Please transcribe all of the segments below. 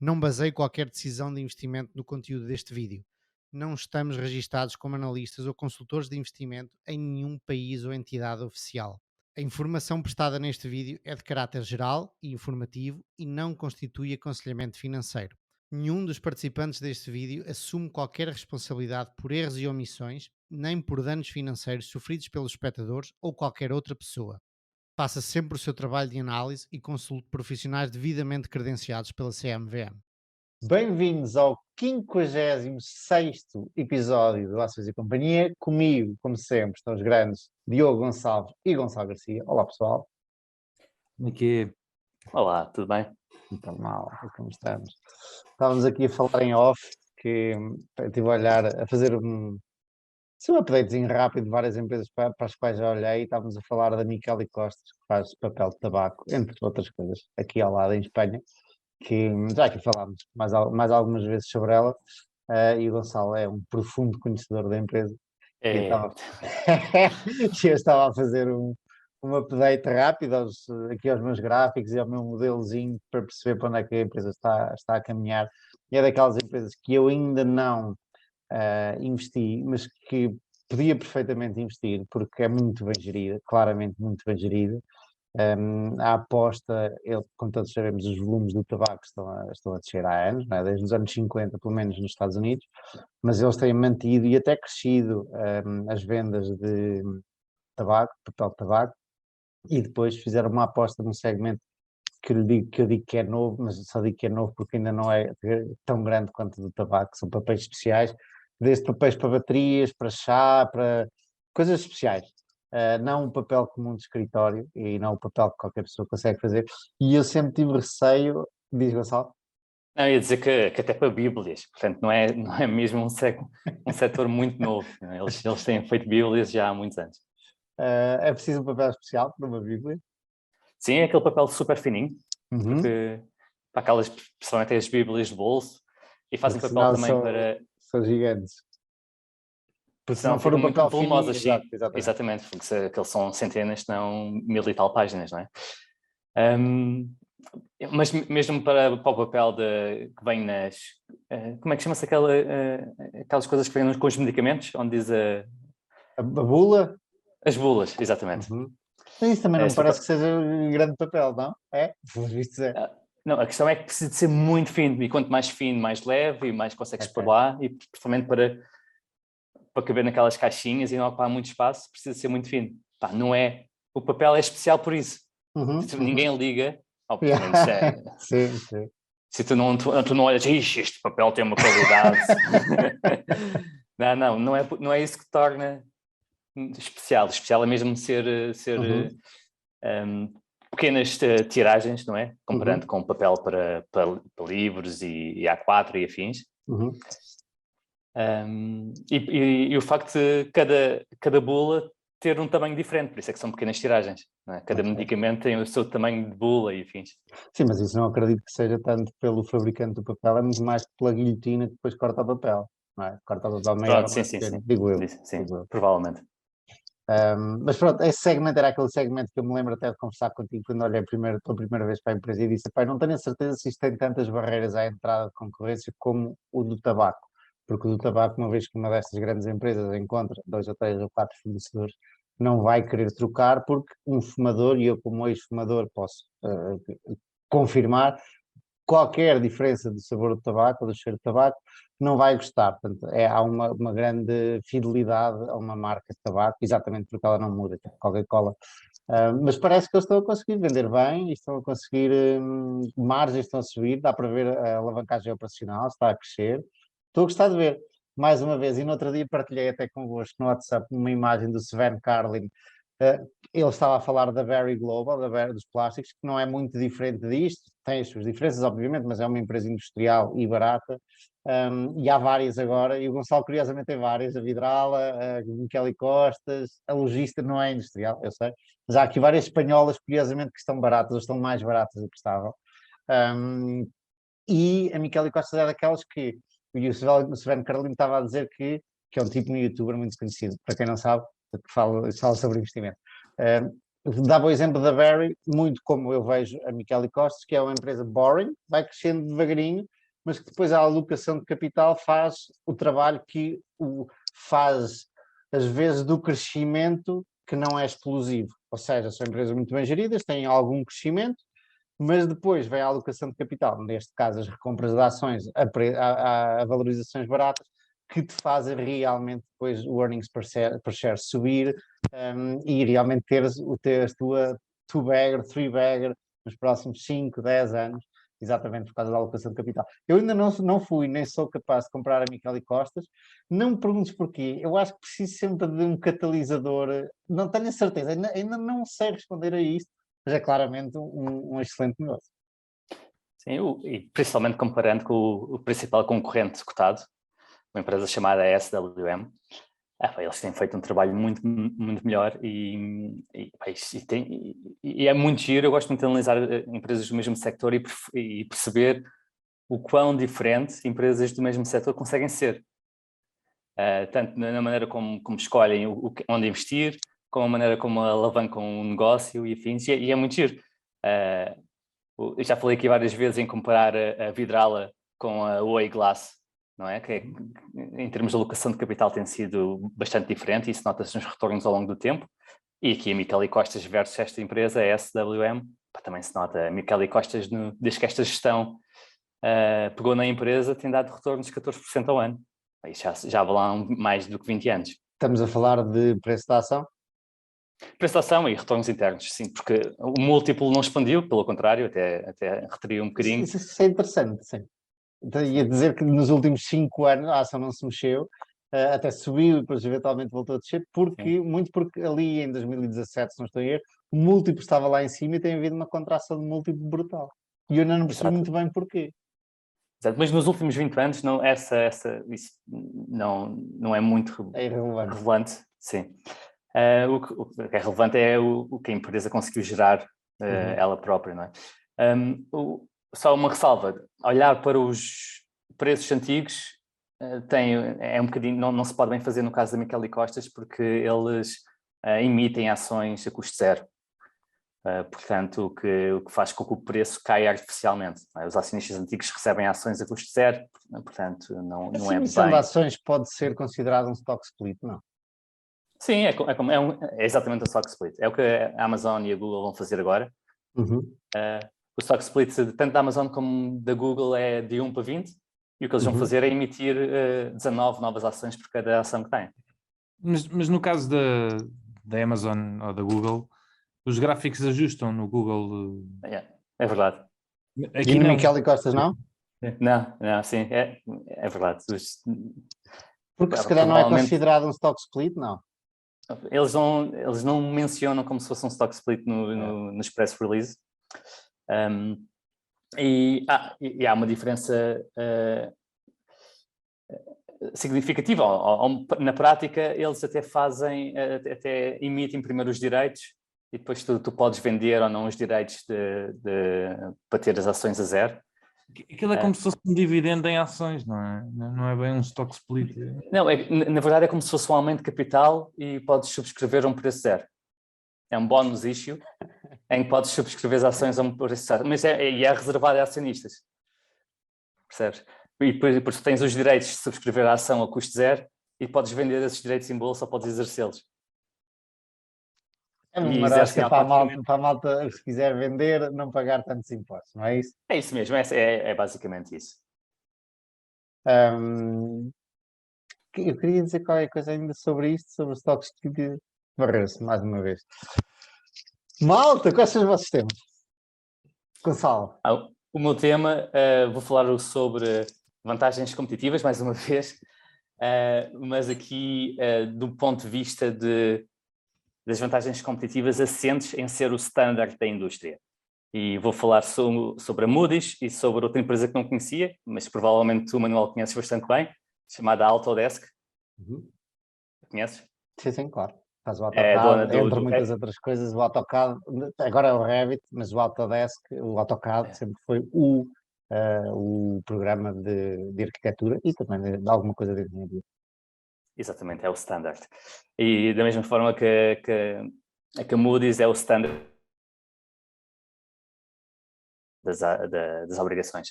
Não baseie qualquer decisão de investimento no conteúdo deste vídeo. Não estamos registados como analistas ou consultores de investimento em nenhum país ou entidade oficial. A informação prestada neste vídeo é de caráter geral e informativo e não constitui aconselhamento financeiro. Nenhum dos participantes deste vídeo assume qualquer responsabilidade por erros e omissões, nem por danos financeiros sofridos pelos espectadores ou qualquer outra pessoa. Faça sempre o seu trabalho de análise e consulte profissionais devidamente credenciados pela CMVM. Bem-vindos ao 56º episódio do Ações e Companhia. Comigo, como sempre, estão os grandes Diogo Gonçalves e Gonçalo Garcia. Olá, pessoal. Aqui. Olá, tudo bem? Então, mal, como estamos? Estávamos aqui a falar em off, que eu estive a olhar, a fazer um updatezinho rápido de várias empresas para as quais já olhei, e estávamos a falar da Michele Costas, que faz papel de tabaco, entre outras coisas, aqui ao lado em Espanha, que já aqui falámos mais algumas vezes sobre ela, e o Gonçalo é um profundo conhecedor da empresa. E eu estava a fazer um update rápido aqui aos meus gráficos e ao meu modelozinho para perceber para onde é que a empresa está a caminhar. E é daquelas empresas que eu ainda não investi, mas que podia perfeitamente investir, porque é muito bem gerida, claramente muito bem gerida. A aposta, como todos sabemos, os volumes do tabaco estão a descer há anos, não é? Desde os anos 50, pelo menos nos Estados Unidos, mas eles têm mantido e até crescido as vendas de tabaco, papel de tabaco, e depois fizeram uma aposta num segmento que eu digo que é novo, mas só digo que é novo porque ainda não é tão grande quanto o do tabaco, são papéis especiais, desde papéis para baterias, para chá, para coisas especiais. Não um papel comum de escritório e não o papel que qualquer pessoa consegue fazer. E eu sempre tive receio, diz Gonçalo? Não, eu ia dizer que até para Bíblias, portanto não é mesmo um setor muito novo. Não é? Eles têm feito Bíblias já há muitos anos. É preciso um papel especial para uma Bíblia? Sim, é aquele papel super fininho, Uhum. porque para aquelas, principalmente as Bíblias de bolso, e fazem Porque papel senão também para... são gigantes. Porque se Senão não for ficam um muito papel fininho, volumosas, sim. exatamente. Exatamente, porque aqueles são centenas, não mil e tal páginas, não é? Mas mesmo para o papel que vem nas... como é que chama-se aquelas coisas que vêm com os medicamentos, onde diz A bula? as bulas, exatamente. Uhum. Mas isso também não me Esse parece papel- que seja um grande papel, não? É? Pelos vistos é. Não, a questão é que precisa de ser muito fino, e quanto mais fino, mais leve, e mais consegues pôr Ok. lá, e principalmente para caber naquelas caixinhas e não ocupar muito espaço, precisa ser muito fino. Pá, não é... O papel é especial por isso. Uhum, Ninguém liga, ou pelo Yeah. menos Sim, sim. se tu não olhas, "Ixi, este papel tem uma qualidade." não é isso que torna especial. Especial é mesmo ser Uhum, pequenas tiragens, não é? Comparando uhum, com papel para livros e A4 e afins. uhum. E o facto de cada bula ter um tamanho diferente, por isso é que são pequenas tiragens. Não é? Cada Ok. medicamento tem o seu tamanho de bula e afins. Sim, mas isso não acredito que seja tanto pelo fabricante do papel, é muito mais pela guilhotina que depois corta o papel, não é? Corta o papel maior Pronto, ou sim, mais sim, pequeno, sim. digo eu. Sim, Digo eu. provavelmente. Mas pronto, esse segmento era aquele segmento que eu me lembro até de conversar contigo quando olhei pela primeira vez para a empresa e disse: pai, não tenho a certeza se isto tem tantas barreiras à entrada de concorrência como o do tabaco. Porque o do tabaco, uma vez que uma destas grandes empresas encontra 2 ou 3 ou 4 fornecedores, não vai querer trocar, porque um fumador, e eu como ex-fumador posso confirmar, qualquer diferença do sabor do tabaco ou do cheiro do tabaco não vai gostar. Portanto, há uma grande fidelidade a uma marca de tabaco, exatamente porque ela não muda, tipo Coca-Cola. Mas parece que eles estão a conseguir vender bem e estão a conseguir, margens estão a subir, dá para ver a alavancagem operacional, está a crescer. Estou a gostar de ver. Mais uma vez, e no outro dia partilhei até convosco no WhatsApp uma imagem do Sven Carlin. Ele estava a falar da Berry Global, dos plásticos, que não é muito diferente disto, tem as suas diferenças, obviamente, mas é uma empresa industrial e barata, e há várias agora, e o Gonçalo curiosamente tem várias, a Vidrala, a Michele Costas, a Logista não é industrial, eu sei, mas há aqui várias espanholas, curiosamente, que estão baratas, ou estão mais baratas do que estavam, e a Michele Costas é daquelas que, e o Sven Carlin estava a dizer que é um tipo de youtuber muito conhecido, para quem não sabe, que fala sobre investimento. Dava o exemplo da Barry, muito como eu vejo a Michele Costas, que é uma empresa boring, vai crescendo devagarinho, mas que depois a alocação de capital faz o trabalho que faz, às vezes, do crescimento que não é explosivo. Ou seja, são empresas muito bem geridas, têm algum crescimento, mas depois vem a alocação de capital, neste caso as recompras de ações a valorizações baratas, que te fazem realmente depois o earnings per share subir, e realmente teres a tua two-bagger, three-bagger nos próximos 5, 10 anos, exatamente por causa da alocação de capital. Eu ainda não fui, nem sou capaz de comprar a Michele Costas, não me perguntes porquê, eu acho que preciso sempre de um catalisador, não tenho a certeza, ainda não sei responder a isto, mas é claramente um excelente negócio. Sim, e principalmente comparando com o principal concorrente cotado, uma empresa chamada SWM, eles têm feito um trabalho muito, muito melhor e é muito giro. Eu gosto muito de analisar empresas do mesmo sector e perceber o quão diferente empresas do mesmo setor conseguem ser. Tanto na maneira como escolhem onde investir, como a maneira como alavancam um negócio e afins, e é muito giro. Eu já falei aqui várias vezes em comparar a Vidrala com a Oi Glass, não é? Que em termos de alocação de capital tem sido bastante diferente e isso nota-se nos retornos ao longo do tempo. E aqui a Michele Costas versus esta empresa, a SWM, também se nota. A Michele Costas, desde que esta gestão pegou na empresa, tem dado retornos de 14% ao ano. Já vão lá mais do que 20 anos. Estamos a falar de preço da ação? Preço da ação e retornos internos, sim, porque o múltiplo não expandiu, pelo contrário, até retraiu um bocadinho. Isso é interessante, sim. Então, ia dizer que nos últimos 5 anos a ação não se mexeu, até subiu e depois eventualmente voltou a descer, muito porque ali em 2017, se não estou a erro, o múltiplo estava lá em cima e tem havido uma contração de múltiplo brutal. E eu não percebi muito bem porquê. Exato, mas nos últimos 20 anos isso não é muito relevante. Sim. O que é relevante é o que a empresa conseguiu gerar ela própria, não é? Só uma ressalva, olhar para os preços antigos é um bocadinho, não se pode bem fazer no caso da Michele Costas, porque eles emitem ações a custo zero. Portanto, o que faz com que o preço caia artificialmente. Não é? Os acionistas antigos recebem ações a custo zero, portanto, não é bem... A emissão de ações pode ser considerada um stock split, não? Sim, é exatamente o stock split. É o que a Amazon e a Google vão fazer agora. O stock split tanto da Amazon como da Google é de 1 para 20 e o que eles vão fazer é emitir 19 novas ações por cada ação que têm. Mas no caso da Amazon ou da Google, os gráficos ajustam no Google. É verdade. Aqui e no Michele Costas não? Não, sim, é verdade. Porque se calhar não é considerado um stock split, não? Eles não mencionam como se fosse um stock split nos press release. E há uma diferença significativa. Na prática, eles até emitem primeiro os direitos e depois tu podes vender ou não os direitos para ter as ações a zero. Aquilo é como se fosse um dividendo em ações, não é? Não é bem um stock split. Não, na verdade é como se fosse um aumento de capital e podes subscrever a um preço zero. É um bónus issue em que podes subscrever as ações a um preço zero, mas é reservado a acionistas. Percebes? E depois tens os direitos de subscrever a ação a custo zero e podes vender esses direitos em bolsa ou podes exercê-los. É uma marosca para a malta, se quiser vender, não pagar tantos impostos, não é isso? É isso mesmo, é basicamente isso. Eu queria dizer qualquer coisa ainda sobre isto, sobre os stocks que barreu-se mais uma vez. Malta, quais são os vossos temas? Gonçalo. O meu tema, vou falar sobre vantagens competitivas, mais uma vez, mas aqui do ponto de vista das vantagens competitivas assentes em ser o standard da indústria. E vou falar sobre a Moody's e sobre outra empresa que não conhecia, mas provavelmente tu, Manuel, conheces bastante bem, chamada Autodesk. Conheces? Sim, claro. Faz o AutoCAD, entre muitas outras coisas, o AutoCAD, agora é o Revit, mas o Autodesk, o AutoCAD sempre foi o programa de arquitetura e também de alguma coisa de engenharia. Exatamente, é o standard. E da mesma forma que É que a Moody's é o standard das obrigações.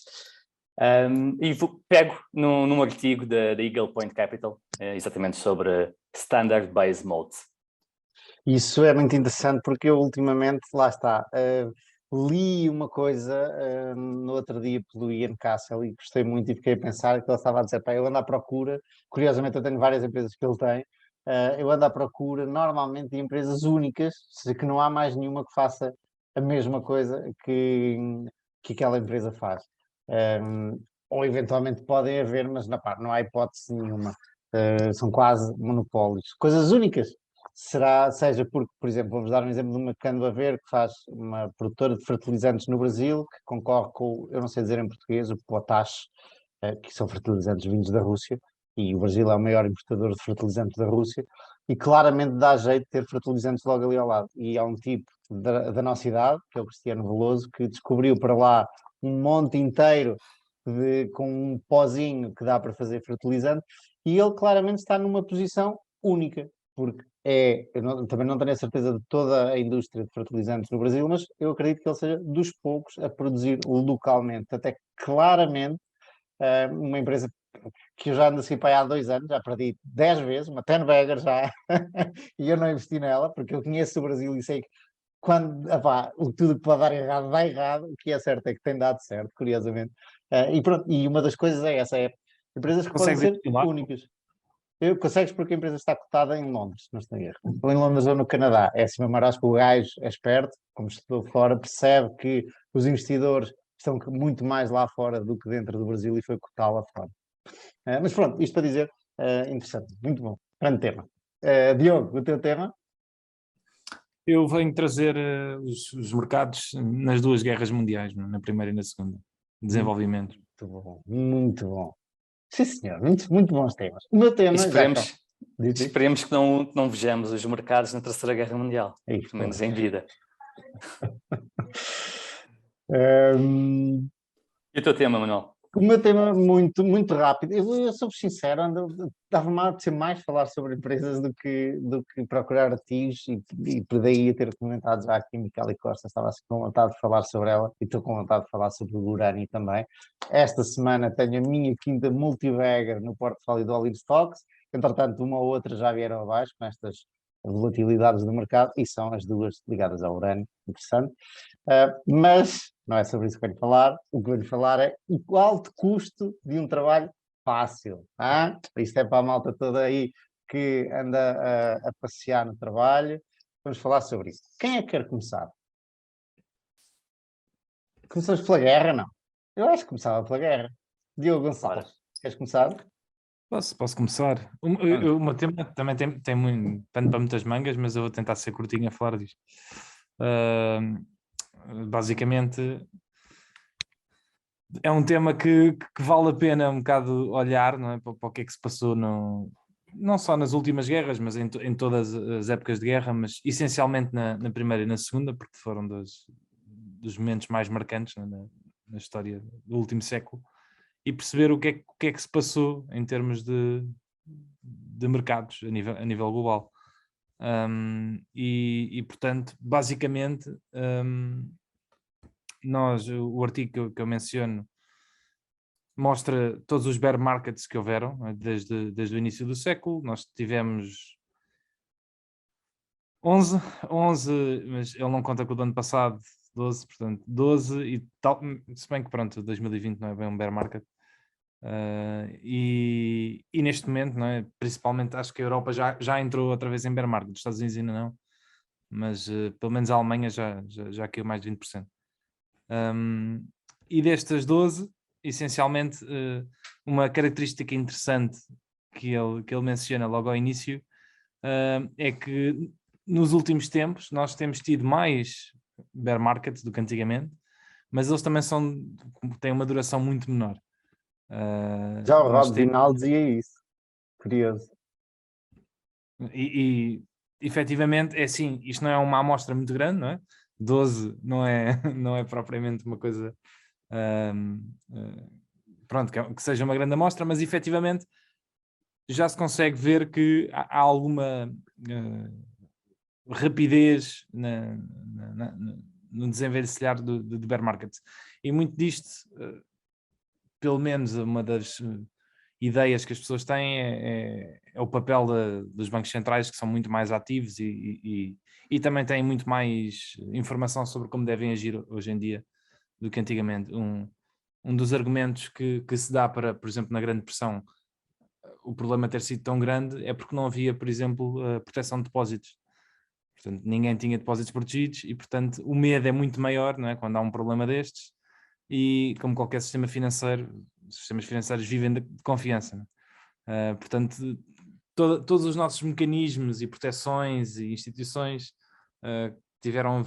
E pego num artigo da Eagle Point Capital, exatamente sobre Standard Based Modes. Isso é muito interessante porque eu ultimamente, lá está, li uma coisa no outro dia pelo Ian Castle e gostei muito e fiquei a pensar que ele estava a dizer, pá, eu ando à procura, curiosamente eu tenho várias empresas que ele tem, eu ando à procura normalmente de empresas únicas, ou seja, que não há mais nenhuma que faça a mesma coisa que aquela empresa faz. Ou eventualmente podem haver, mas não há hipótese nenhuma. São quase monopólios. Coisas únicas. Seja porque, por exemplo, vamos dar um exemplo de uma Canva Ver que faz uma produtora de fertilizantes no Brasil, que concorre com, eu não sei dizer em português, o Potash, que são fertilizantes vindos da Rússia, e o Brasil é o maior importador de fertilizantes da Rússia, e claramente dá jeito de ter fertilizantes logo ali ao lado. E há um tipo da nossa idade, que é o Cristiano Veloso, que descobriu para lá um monte inteiro com um pozinho que dá para fazer fertilizante, e ele claramente está numa posição única, porque também não tenho a certeza de toda a indústria de fertilizantes no Brasil, mas eu acredito que ele seja dos poucos a produzir localmente, até claramente uma empresa que eu já ando assim para aí há 2 anos, já perdi 10 vezes, uma 10 bagger já, e eu não investi nela, porque eu conheço o Brasil e sei que quando tudo que pode dar errado, dá errado, o que é certo é que tem dado certo, curiosamente. E pronto, e uma das coisas é essa, empresas que podem Consegues ser ir lá? únicas. Consegues porque a empresa está cotada em Londres, não estou em erro. Ou em Londres ou no Canadá. É assim, mas acho que o gajo é esperto, como estudou fora, percebe que os investidores estão muito mais lá fora do que dentro do Brasil e foi cotá lá fora. Mas pronto, isto para dizer, interessante, muito bom. Grande tema. Diogo, o teu tema? Eu venho trazer os mercados nas duas guerras mundiais, na primeira e na segunda. Desenvolvimento. Muito bom, muito bom. Sim, senhor, muito bons temas. O meu tema, Esperemos que não vejamos os mercados na Terceira Guerra Mundial, pelo menos em vida. E o teu tema, Manuel? O meu tema muito rápido. Eu sou sincero, dava-me a apetecer mais falar sobre empresas do que procurar artigos e por daí a ter comentado já aqui Micaela Costa, estava assim com vontade de falar sobre ela e estou com vontade de falar sobre o Gurani também. Esta semana tenho a minha quinta multibagger no portfólio do All In Stocks, entretanto uma ou outra já vieram abaixo com estas volatilidades do mercado e são as duas ligadas ao urânio, interessante. Mas não é sobre isso que eu vou falar. O que eu vou falar é o alto custo de um trabalho fácil. Isto é para a malta toda aí que anda a passear no trabalho. Vamos falar sobre isso. Quem é que quer começar? Começamos pela guerra, não? Eu acho que começava pela guerra. Diogo Gonçalves, queres começar? Posso começar. O meu tema também tem muito pano para muitas mangas, mas eu vou tentar ser curtinho a falar disto. Basicamente é um tema que vale a pena um bocado olhar, não é? Para o que é que se passou não só nas últimas guerras, mas em todas as épocas de guerra, mas essencialmente na primeira e na segunda, porque foram dos momentos mais marcantes, né, na história do último século, e perceber o que é que se passou em termos de mercados a nível global. Portanto, basicamente, o artigo que eu menciono mostra todos os bear markets que houveram, né, desde o início do século. Nós tivemos 11, mas ele não conta com o do ano passado, 12, portanto 12 e tal, se bem que pronto, 2020 não é bem um bear market. E neste momento, não é? Principalmente acho que a Europa já entrou outra vez em bear market, os Estados Unidos ainda não, mas pelo menos a Alemanha já caiu mais de 20%. E destas 12, essencialmente, uma característica interessante que ele menciona logo ao início é que nos últimos tempos nós temos tido mais bear markets do que antigamente, mas eles também têm uma duração muito menor. Já o Rob Vinal dizia isso. Curioso. E efetivamente é assim, isto não é uma amostra muito grande, não é? 12 não é propriamente uma coisa pronto, que seja uma grande amostra, mas efetivamente já se consegue ver que há alguma rapidez no desenvencilhar do bear market. E muito disto, pelo menos uma das ideias que as pessoas têm é o papel dos bancos centrais, que são muito mais ativos e também têm muito mais informação sobre como devem agir hoje em dia do que antigamente. Um dos argumentos que se dá para, por exemplo, na Grande Depressão, o problema ter sido tão grande é porque não havia, por exemplo, proteção de depósitos. Portanto, ninguém tinha depósitos protegidos e, portanto, o medo é muito maior, não é? Quando há um problema destes, e como qualquer sistema financeiro, os sistemas financeiros vivem de confiança, não é? Portanto, todos os nossos mecanismos e proteções e instituições que tiveram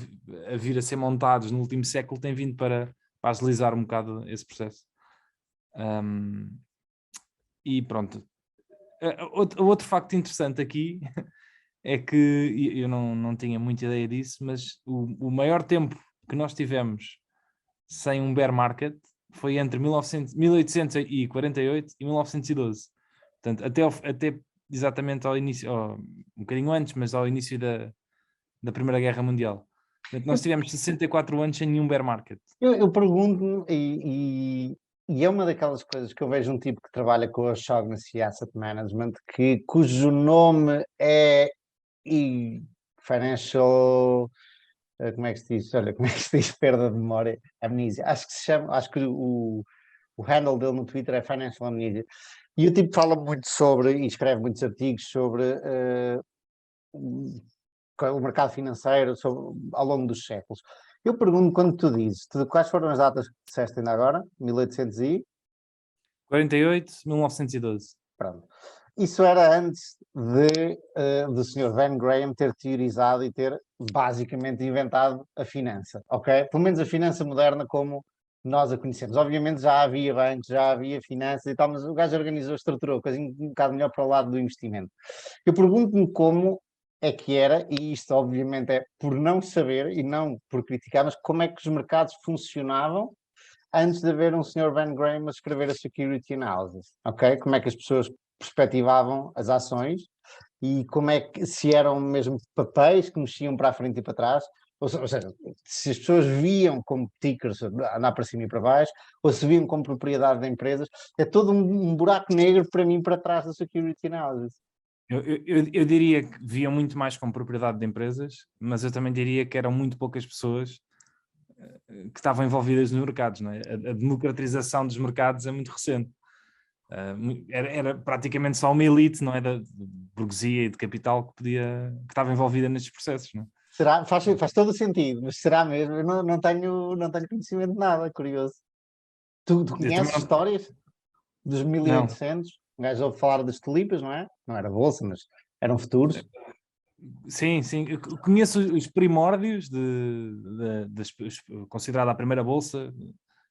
a vir a ser montados no último século têm vindo para agilizar um bocado esse processo. E pronto. Outro facto interessante aqui é que eu não tinha muita ideia disso, mas o maior tempo que nós tivemos sem um bear market foi entre 1848 e 1912. Portanto, até exatamente ao início, um bocadinho antes, mas ao início da Primeira Guerra Mundial. Portanto, nós tivemos 64 anos sem nenhum bear market. Eu pergunto-me, e é uma daquelas coisas que eu vejo um tipo que trabalha com a Shaughnessy Asset Management, cujo nome é Financial, como é que se diz? Olha, como é que se diz? Perda de memória, amnesia. Acho que o handle dele no Twitter é Financial Amnesia. E o tipo fala muito sobre, e escreve muitos artigos sobre o mercado financeiro ao longo dos séculos. Eu pergunto, quando tu dizes, quais foram as datas que disseste ainda agora? 1800 e... 48, 1912. Pronto. Isso era antes do Sr. Van Graham ter teorizado e ter basicamente inventado a finança, ok? Pelo menos a finança moderna como nós a conhecemos. Obviamente já havia bancos, já havia finanças e tal, mas o gajo organizou, estruturou a coisa um bocado melhor para o lado do investimento. Eu pergunto-me como é que era, e isto obviamente é por não saber e não por criticar, mas como é que os mercados funcionavam antes de haver um Sr. Van Graham a escrever a Security Analysis, ok? Como é que as pessoas perspectivavam as ações e como é que, se eram mesmo papéis que mexiam para a frente e para trás, ou seja, se as pessoas viam como tickers andar para cima e para baixo, ou se viam como propriedade de empresas, é todo um buraco negro para mim para trás da Security Analysis. Eu diria que viam muito mais como propriedade de empresas, mas eu também diria que eram muito poucas pessoas que estavam envolvidas nos mercados, não é? A democratização dos mercados é muito recente. Era praticamente só uma elite, não é, da burguesia e de capital que estava envolvida nestes processos, não é? Será? Faz todo o sentido, mas será mesmo? Eu não tenho conhecimento de nada, curioso. Tu conheces histórias dos 1800? Um gajo ouve falar das tulipas, não é? Não era bolsa, mas eram futuros. Sim, eu conheço os primórdios considerada a primeira bolsa,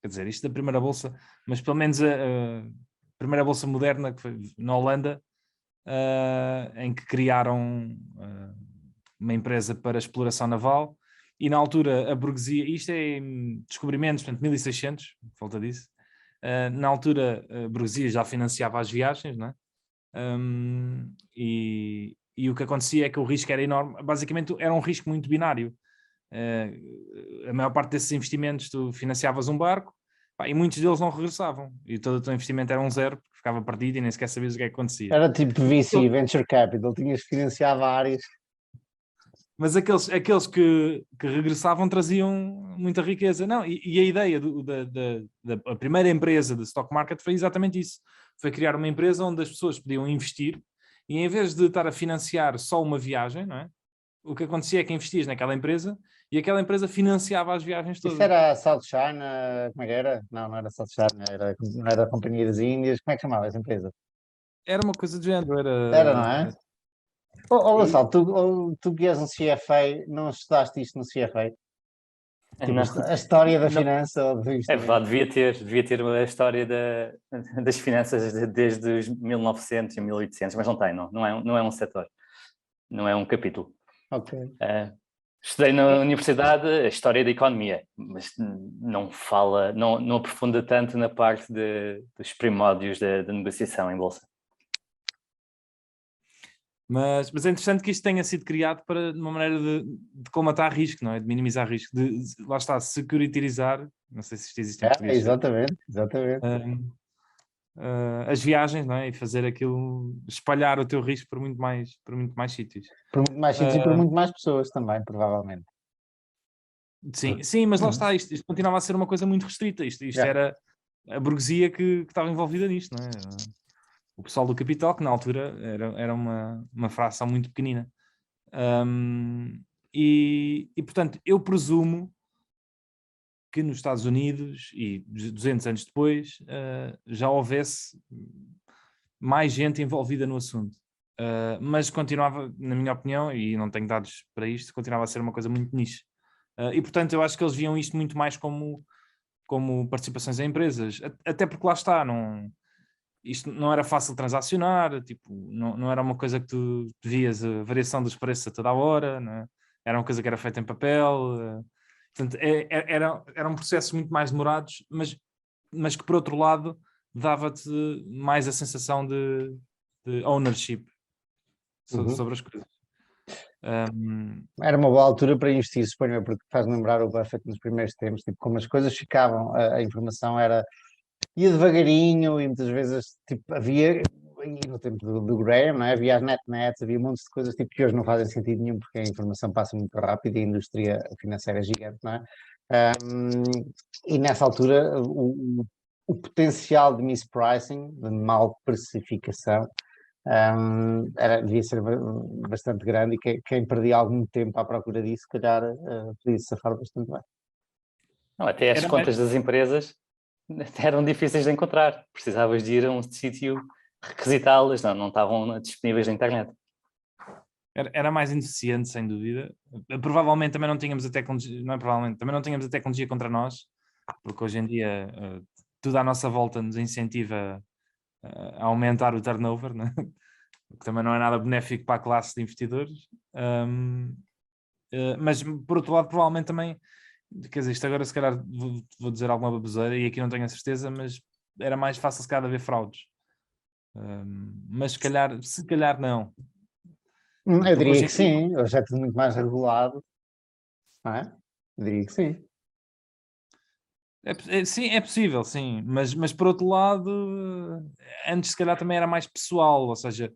quer dizer, isto da primeira bolsa, mas pelo menos a primeira bolsa moderna, que foi na Holanda, em que criaram uma empresa para exploração naval, e na altura a burguesia, isto é descobrimentos, portanto 1600, falta disso, na altura a burguesia já financiava as viagens, não é? E o que acontecia é que o risco era enorme, basicamente era um risco muito binário. A maior parte desses investimentos tu financiavas um barco, e muitos deles não regressavam, e todo o teu investimento era um zero, porque ficava perdido e nem sequer sabias o que é que acontecia. Era tipo VC, Venture Capital, tinhas que financiar vários. Mas aqueles que regressavam traziam muita riqueza. Não, e a ideia da primeira empresa do stock market foi exatamente isso. Foi criar uma empresa onde as pessoas podiam investir e, em vez de estar a financiar só uma viagem, não é? O que acontecia é que investias naquela empresa e aquela empresa financiava as viagens todas. Isso era a South China, como é que era? Não era South China, não era a Companhia das Índias. Como é que chamava essa empresa? Era uma coisa do género. Era, não é? Gonçalo, tu que és um CFA, não estudaste isto no CFA? Tipo, a história da finança ou do É verdade, devia ter a história das finanças desde os 1900 e 1800, mas não tem, não é um setor, não é um capítulo. Ok. Estudei na universidade a história da economia, mas não aprofunda tanto na parte dos primórdios da negociação em bolsa. Mas é interessante que isto tenha sido criado para uma maneira de colmatar risco, não é? De minimizar risco, lá está, securitizar, não sei se isto existe em português. Exatamente. As viagens, não é? E fazer aquilo, espalhar o teu risco por muito mais sítios. Por muito mais sítios e por muito mais pessoas também, provavelmente. Sim, mas lá está, isto continuava a ser uma coisa muito restrita, isto era a burguesia que estava envolvida nisto, não é? O pessoal do capital, que na altura era uma fração muito pequenina. E portanto, eu presumo que nos Estados Unidos, e 200 anos depois, já houvesse mais gente envolvida no assunto. Mas continuava, na minha opinião, e não tenho dados para isto, continuava a ser uma coisa muito niche. E portanto, eu acho que eles viam isto muito mais como participações em empresas. Até porque lá está, isto não era fácil transacionar, tipo, não era uma coisa que tu vias a variação dos preços a toda a hora, não é? Era uma coisa que era feita em papel. Portanto, eram processos muito mais demorados, mas que, por outro lado, dava-te mais a sensação de ownership sobre as coisas. Era uma boa altura para investir, suponho eu, porque faz lembrar o Buffett nos primeiros tempos, tipo, como as coisas ficavam, a informação ia devagarinho e muitas vezes tipo, havia, e no tempo do Graham, não é? Havia as netnets, havia montes de coisas tipo, que hoje não fazem sentido nenhum porque a informação passa muito rápido e a indústria financeira é gigante, não é? E nessa altura o potencial de mispricing, de mal precificação, devia ser bastante grande e quem perdia algum tempo à procura disso, se calhar podia se safar bastante bem. Não, até as contas das empresas eram difíceis de encontrar. Precisavas de ir a um sítio requisitá-las, não estavam disponíveis na internet. Era mais ineficiente, sem dúvida. Provavelmente também não tínhamos a tecnologia, não é provavelmente, também não tínhamos a tecnologia contra nós, porque hoje em dia tudo à nossa volta nos incentiva a aumentar o turnover, né? O que também não é nada benéfico para a classe de investidores. Mas, por outro lado, provavelmente também, quer dizer, isto agora se calhar vou dizer alguma baboseira e aqui não tenho a certeza, mas era mais fácil se calhar de haver fraudes. Mas se calhar não. Eu diria que sim, hoje é tudo muito mais regulado, não é? Eu diria que sim. Sim, é possível, sim, mas por outro lado, antes se calhar também era mais pessoal, ou seja,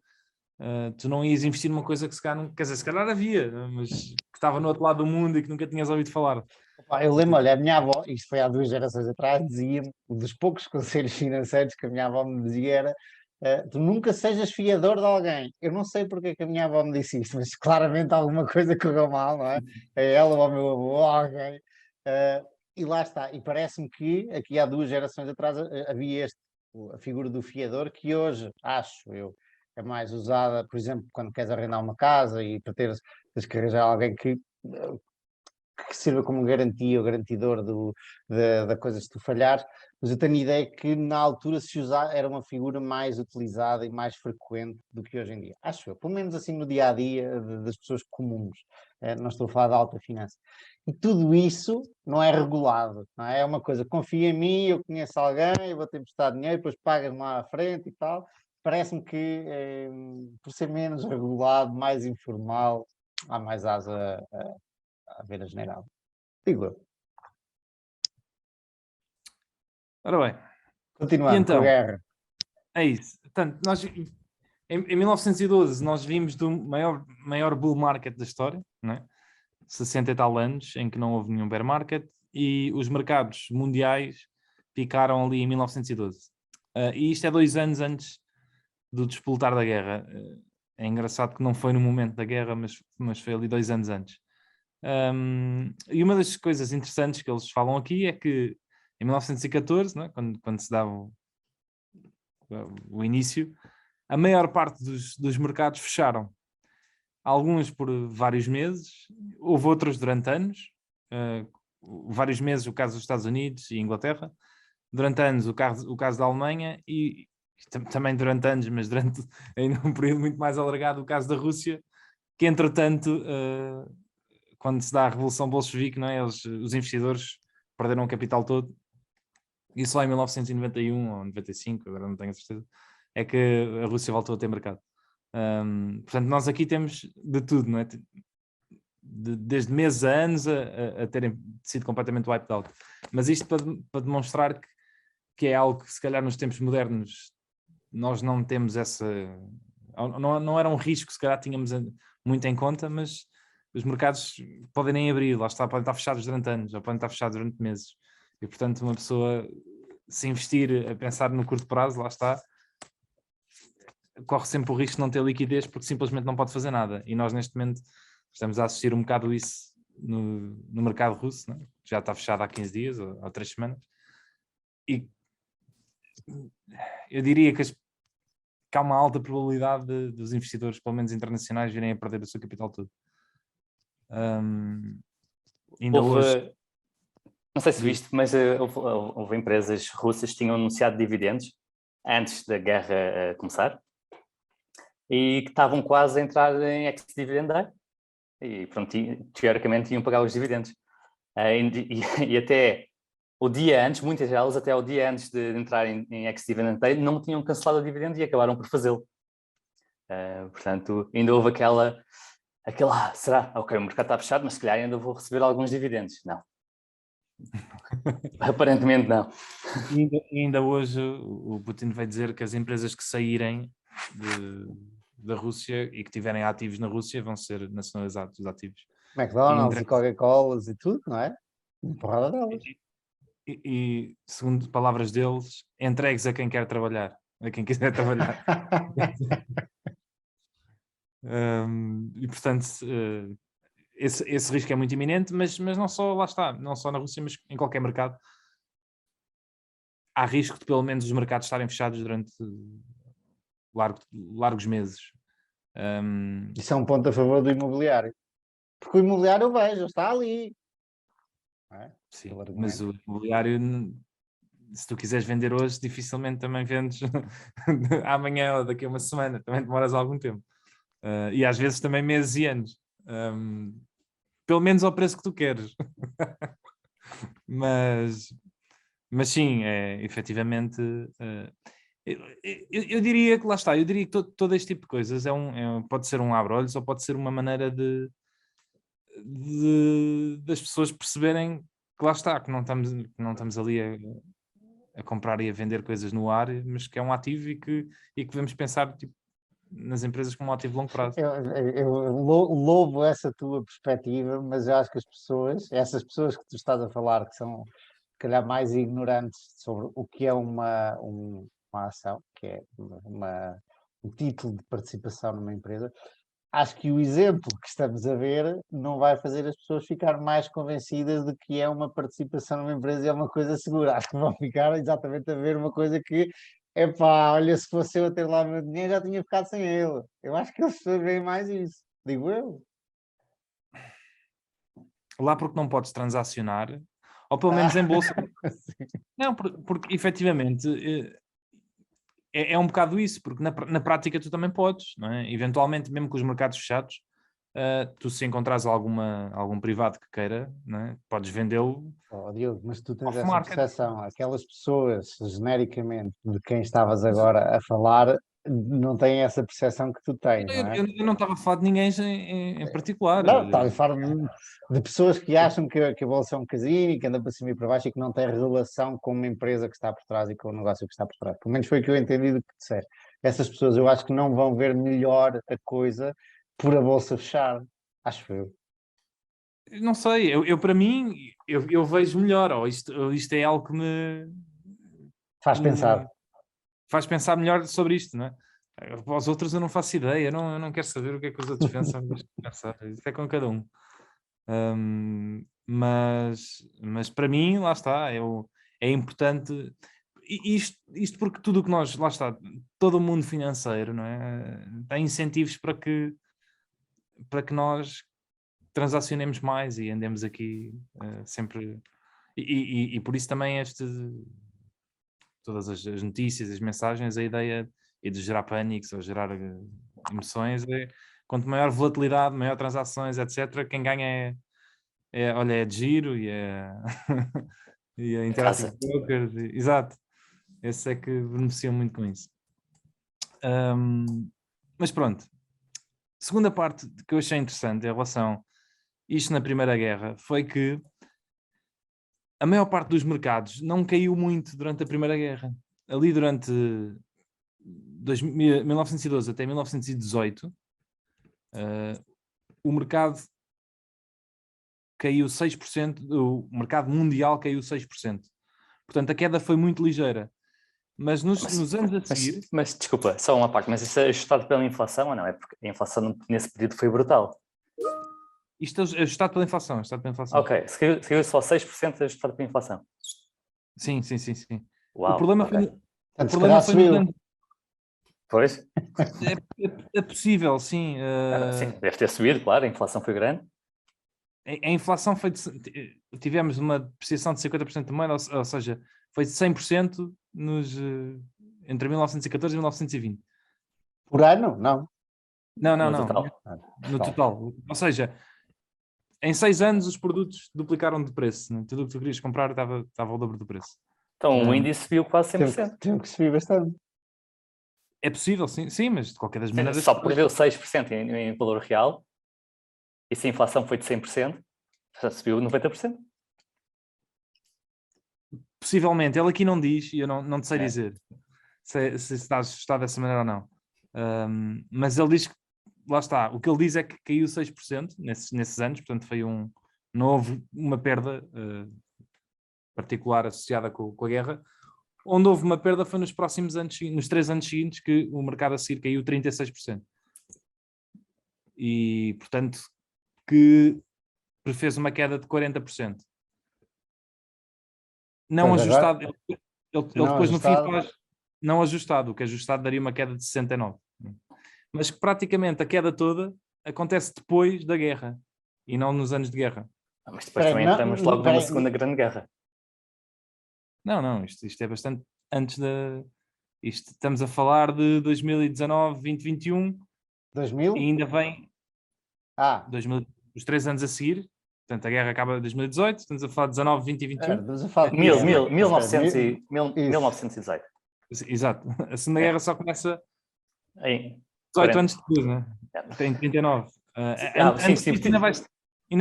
tu não ias investir numa coisa que se calhar, quer dizer, se calhar havia, mas que estava no outro lado do mundo e que nunca tinhas ouvido falar. Eu lembro, olha, a minha avó, isto foi há 2 gerações atrás, dizia-me, um dos poucos conselhos financeiros que a minha avó me dizia era tu nunca sejas fiador de alguém. Eu não sei porque é que a minha avó me disse isto, mas claramente alguma coisa correu mal, não é? A ela ou ao meu avô, alguém. E lá está. E parece-me que aqui há 2 gerações atrás havia a figura do fiador, que hoje, acho eu, é mais usada, por exemplo, quando queres arrendar uma casa e para tens que arranjar alguém que sirva como garantia ou garantidor da coisa se tu falhares, mas eu tenho a ideia que na altura se usar era uma figura mais utilizada e mais frequente do que hoje em dia. Acho eu, pelo menos assim no dia a dia das pessoas comuns. Não estou a falar da alta finança. E tudo isso não é regulado, não é? É uma coisa, confia em mim, eu conheço alguém, eu vou-te emprestar dinheiro, depois pagas-me lá à frente e tal. Parece-me que, por ser menos regulado, mais informal, há mais asa a ver a general. Digo eu. Ora bem. Continuando então, com a guerra. É isso. Portanto, nós, em 1912 nós vimos do maior bull market da história, não é? 60 e tal anos em que não houve nenhum bear market e os mercados mundiais picaram ali em 1912. E isto é 2 anos antes do despoltar da guerra. É engraçado que não foi no momento da guerra, mas foi ali 2 anos antes. E uma das coisas interessantes que eles falam aqui é que em 1914, não é? quando se dava o início, a maior parte dos mercados fecharam. Alguns por vários meses, houve outros durante anos, vários meses o caso dos Estados Unidos e Inglaterra, durante anos o caso da Alemanha e também durante anos, mas durante ainda um período muito mais alargado o caso da Rússia, que entretanto, quando se dá a Revolução Bolchevique, não é? Os investidores perderam o capital todo, e só em 1991 ou 95, agora não tenho a certeza, é que a Rússia voltou a ter mercado. Portanto, nós aqui temos de tudo, não é? Desde meses a anos a terem sido completamente wiped out. Mas isto para demonstrar que é algo que, se calhar, nos tempos modernos nós não temos essa... Não era um risco que, se calhar, tínhamos muito em conta, mas os mercados podem nem abrir, lá está, podem estar fechados durante anos, ou podem estar fechados durante meses. E, portanto, uma pessoa, se investir a pensar no curto prazo, lá está, corre sempre o risco de não ter liquidez porque simplesmente não pode fazer nada. E nós, neste momento, estamos a assistir um bocado isso no mercado russo, né? Já está fechado há 15 dias ou 3 semanas. E eu diria que há uma alta probabilidade dos investidores, pelo menos internacionais, virem a perder o seu capital todo. Ainda hoje... Não sei se viste, mas houve empresas russas que tinham anunciado dividendos antes da guerra começar e que estavam quase a entrar em ex-dividend day e pronto, teoricamente iam pagar os dividendos. E até o dia antes, muitas delas, até o dia antes de entrar em ex-dividend day, não tinham cancelado o dividendo e acabaram por fazê-lo. Portanto, ainda houve aquela será? Ok, o mercado está fechado, mas se calhar ainda vou receber alguns dividendos. Não. Aparentemente não. E ainda hoje o Putin vai dizer que as empresas que saírem da Rússia e que tiverem ativos na Rússia vão ser nacionalizados os ativos. McDonald's e Coca-Colas e tudo, não é? Uma porrada delas. E segundo palavras deles, entregues a quem quer trabalhar, a quem quiser trabalhar. E portanto esse risco é muito iminente, mas não só, lá está, não só na Rússia, mas em qualquer mercado há risco de pelo menos os mercados estarem fechados durante largos meses. Isso é um ponto a favor do imobiliário, porque o imobiliário eu vejo, está ali. É? Sim, mas o imobiliário, se tu quiseres vender hoje, dificilmente também vendes amanhã ou daqui a uma semana, também demoras algum tempo. E às vezes também meses e anos. Pelo menos ao preço que tu queres. mas sim, efetivamente... Eu diria que lá está, eu diria que todo este tipo de coisas pode ser um abre-olhos ou pode ser uma maneira das pessoas perceberem que lá está, que não estamos ali a comprar e a vender coisas no ar, mas que é um ativo e que devemos pensar tipo, nas empresas como um ativo de longo prazo. Eu louvo essa tua perspectiva, mas eu acho que essas pessoas que tu estás a falar, que são se calhar mais ignorantes sobre o que é uma ação, que é um título de participação numa empresa, acho que o exemplo que estamos a ver não vai fazer as pessoas ficar mais convencidas de que é uma participação numa empresa e é uma coisa segura. Acho que vão ficar exatamente a ver uma coisa que, epá, olha, se fosse eu a ter lá o meu dinheiro já tinha ficado sem ele. Eu acho que eles veem mais isso, digo eu. Lá porque não podes transacionar, ou pelo menos em bolsa. Não, porque efetivamente é um bocado isso, porque na prática tu também podes, não é? Eventualmente, mesmo com os mercados fechados, tu se encontrares algum privado que queira, não é? Podes vendê-lo. Oh, Diogo, mas tu tens essa off-market. percepção, aquelas pessoas, genericamente, de quem estavas agora a falar, não têm essa percepção que tu tens, não é? Eu não estava a falar de ninguém em particular. Não, estava a falar de pessoas que acham que a bolsa é um casino e que anda para cima e para baixo e que não tem relação com uma empresa que está por trás e com o negócio que está por trás. Pelo menos foi o que eu entendi do que disseste. Essas pessoas eu acho que não vão ver melhor a coisa por a bolsa fechar, acho eu. Não sei, eu para mim, eu vejo melhor, ou isto é algo que me Faz pensar. faz pensar melhor sobre isto, não é? Para os outros eu não faço ideia, eu não quero saber o que é que os outros pensam, pensar, isso é com cada um. Mas para mim, lá está, é importante, isto porque tudo o que nós, lá está, todo o mundo financeiro, não é? Tem incentivos para que nós transacionemos mais e andemos aqui sempre, e por isso também todas as notícias, as mensagens, a ideia e de gerar pânicos ou gerar emoções quanto maior volatilidade, maior transações, etc., quem ganha olha, é de giro e e a Interactive Brokers, exato, esse é que beneficiam muito com isso. Mas pronto. Segunda parte que eu achei interessante em relação a isto na Primeira Guerra foi que a maior parte dos mercados não caiu muito durante a Primeira Guerra. Ali durante 1912 até 1918, o mercado caiu 6%, o mercado mundial caiu 6%. Portanto, a queda foi muito ligeira. Mas nos anos a seguir... Mas desculpa, só uma parte, mas isso é ajustado pela inflação ou não? É porque a inflação nesse período foi brutal. Isto é ajustado pela inflação. Ok, se caiu só 6% ajustado pela inflação. Sim. Uau, o problema ok. Portanto, se foi calhar nos subiu. anos... Pois? É possível, sim. Sim, deve ter subido, claro, a inflação foi grande. A inflação foi tivemos uma depreciação de 50% de moeda, ou seja, foi de 100% entre 1914 e 1920. Por ano? Não. Não. Total. No total. Ou seja, em 6 anos os produtos duplicaram de preço. Né? Tudo o que tu querias comprar estava ao dobro do preço. Então o índice subiu quase 100%. Teve que subir bastante. É possível, sim, mas de qualquer das maneiras... Só perdeu 6% em valor real. E se a inflação foi de 100%, já subiu 90%. Possivelmente, ele aqui não diz, e eu não te sei dizer se está ajustado dessa maneira ou não. Mas ele diz que, lá está, o que ele diz é que caiu 6% nesses anos, portanto não houve uma perda particular associada com a guerra. Onde houve uma perda foi nos próximos anos, nos 3 anos seguintes, que o mercado a seguir caiu 36%. E, portanto, que fez uma queda de 40%. Não Pois ajustado, agora, ele não depois ajustado. no fim faz não ajustado, o que ajustado daria uma queda de 69. Mas que praticamente a queda toda acontece depois da guerra e não nos anos de guerra. Mas depois Peraí, também não, entramos logo peraí. numa Segunda Grande Guerra. Não, isto é bastante antes da... estamos a falar de 2019, 2021 2000? e ainda vem 2000, os 3 anos a seguir. Portanto, a guerra acaba em 2018, estamos a falar de 19, 20 e 21. Estamos a falar de 1918. Exato. A Segunda Guerra só começa Em 18 anos depois, né? Tem 39. Antes sim, disto ainda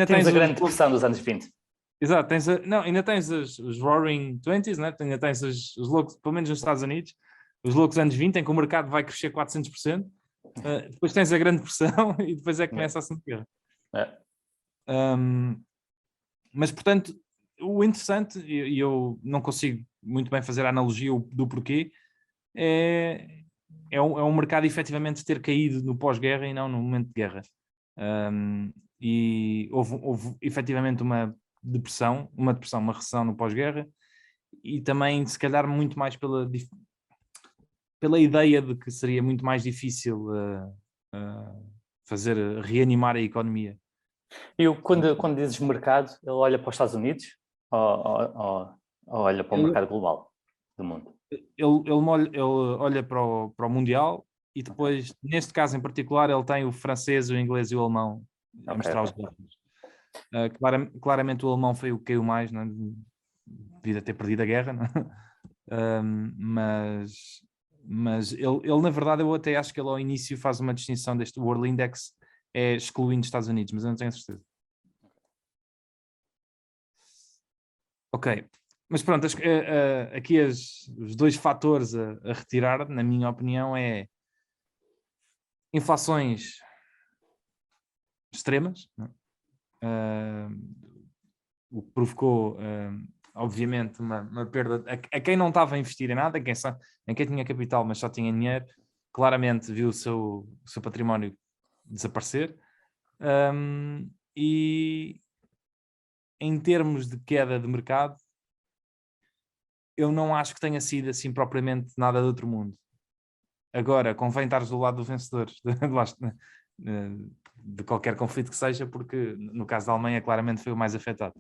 temos tens a grande depressão dos anos 20. Exato, ainda tens os Roaring Twenties, né? Ainda tens os loucos, pelo menos nos Estados Unidos, os loucos anos 20, em que o mercado vai crescer 400%. Depois tens a grande depressão e depois é que começa a Segunda Guerra. Mas, portanto, o interessante, e eu não consigo muito bem fazer a analogia do porquê, é um mercado efetivamente ter caído no pós-guerra e não no momento de guerra. E houve efetivamente uma depressão, uma recessão no pós-guerra, e também, se calhar, muito mais pela ideia de que seria muito mais difícil reanimar a economia. E quando dizes mercado, ele olha para os Estados Unidos ou olha para o mercado global do mundo? Ele olha para o Mundial e depois, neste caso em particular, ele tem o francês, o inglês e o alemão a mostrar os dados. Claramente o alemão foi o que caiu mais, não é? Devido a ter perdido a guerra, não é? Mas ele, na verdade, eu até acho que ele ao início faz uma distinção deste World Index, excluindo os Estados Unidos, mas eu não tenho certeza. Ok, mas pronto, aqui os 2 fatores a retirar, na minha opinião, é inflações extremas, não é? O que provocou, obviamente, uma perda a quem não estava a investir em nada, em quem tinha capital, mas só tinha dinheiro, claramente viu o seu património desaparecer. E em termos de queda de mercado, eu não acho que tenha sido assim propriamente nada de outro mundo. Agora, convém estares do lado do vencedor de qualquer conflito que seja, porque no caso da Alemanha claramente foi o mais afetado.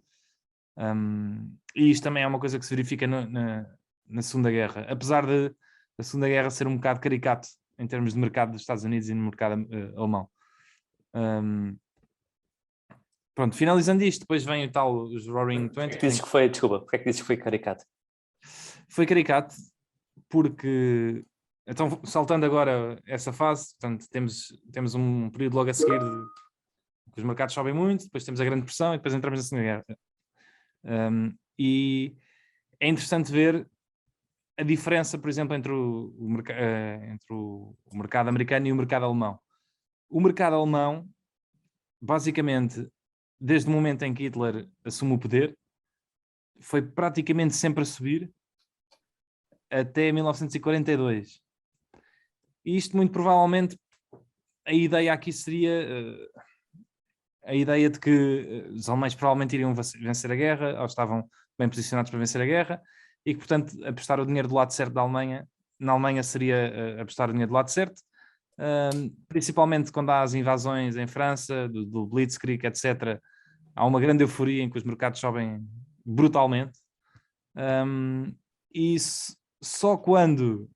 E isto também é uma coisa que se verifica na Segunda Guerra, apesar de a Segunda Guerra ser um bocado caricato em termos de mercado dos Estados Unidos e no mercado alemão. Pronto, finalizando isto, depois vem o tal, os Roaring Twenties. Desculpa, porque é que dizes que foi caricato? Foi caricato porque Então, saltando agora essa fase, portanto, temos um período logo a seguir que os mercados sobem muito, depois temos a grande pressão e depois entramos na Segunda Guerra. E é interessante ver a diferença, por exemplo, entre o mercado americano e o mercado alemão. O mercado alemão, basicamente, desde o momento em que Hitler assume o poder, foi praticamente sempre a subir até 1942. E isto, muito provavelmente, a ideia aqui seria a ideia de que os alemães provavelmente iriam vencer a guerra, ou estavam bem posicionados para vencer a guerra, e que, portanto, apostar o dinheiro do lado certo da Alemanha, na Alemanha seria apostar o dinheiro do lado certo, principalmente quando há as invasões em França, do Blitzkrieg, etc. Há uma grande euforia em que os mercados sobem brutalmente. E só quando,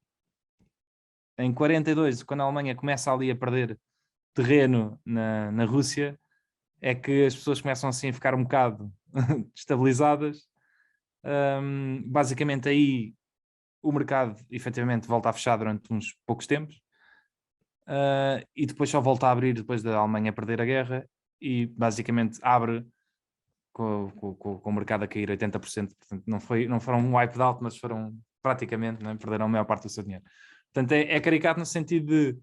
em 42, quando a Alemanha começa ali a perder terreno na Rússia, é que as pessoas começam assim a ficar um bocado destabilizadas. Basicamente aí o mercado efetivamente volta a fechar durante uns poucos tempos, e depois só volta a abrir depois da Alemanha perder a guerra, e basicamente abre com o mercado a cair 80%. Portanto, não foram um wipe out, mas foram praticamente, né, perderam a maior parte do seu dinheiro. Portanto, é caricato no sentido de,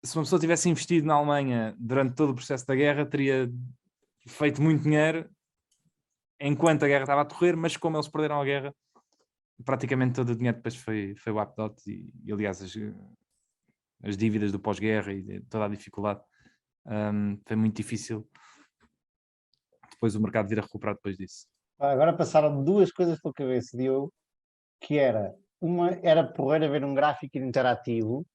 se uma pessoa tivesse investido na Alemanha durante todo o processo da guerra, teria feito muito dinheiro enquanto a guerra estava a decorrer, mas como eles perderam a guerra, praticamente todo o dinheiro depois foi wiped out, e aliás as dívidas do pós-guerra e toda a dificuldade, foi muito difícil depois o mercado vir a recuperar depois disso. Agora passaram duas coisas pela cabeça, Diogo, que uma era porreiro ver um gráfico interativo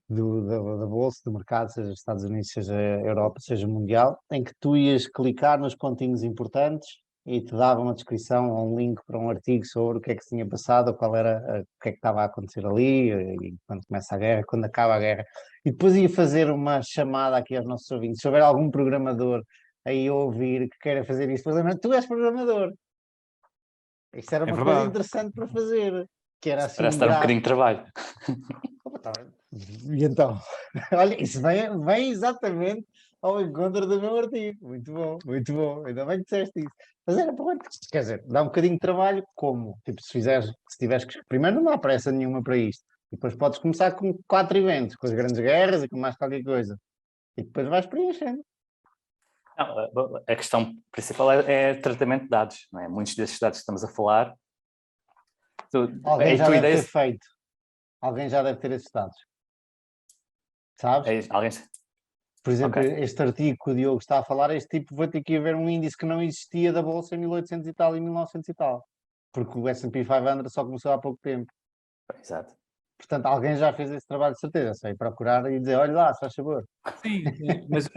da bolsa, do mercado, seja Estados Unidos, seja Europa, seja mundial, em que tu ias clicar nos pontinhos importantes e te dava uma descrição ou um link para um artigo sobre o que é que se tinha passado, o que é que estava a acontecer ali, e quando começa a guerra, quando acaba a guerra. E depois ia fazer uma chamada aqui aos nossos ouvintes, se houver algum programador aí a ouvir que queira fazer isto, tu és programador. Isto era uma coisa interessante para fazer, que era assim. Parece dar um bocadinho de trabalho. E então, olha, isso vem exatamente ao encontro do meu artigo. Muito bom, muito bom. Ainda bem que disseste isso. Mas era para, quer dizer, dá um bocadinho de trabalho, como? Tipo, se tiveres que. Primeiro não há pressa nenhuma para isto. E depois podes começar com 4 eventos, com as grandes guerras e com mais qualquer coisa. E depois vais preenchendo. Não, a questão principal é tratamento de dados, não é? Muitos desses dados que estamos a falar. Alguém já deve ter feito. Alguém já deve ter esses dados. Sabes? Por exemplo, este artigo que o Diogo está a falar, este tipo vai ter que haver um índice que não existia da Bolsa em 1800 e tal e 1900 e tal. Porque o S&P 500 só começou há pouco tempo. Exato. Portanto, alguém já fez esse trabalho de certeza. Sei procurar e dizer, olha lá, se faz favor. Sim, mas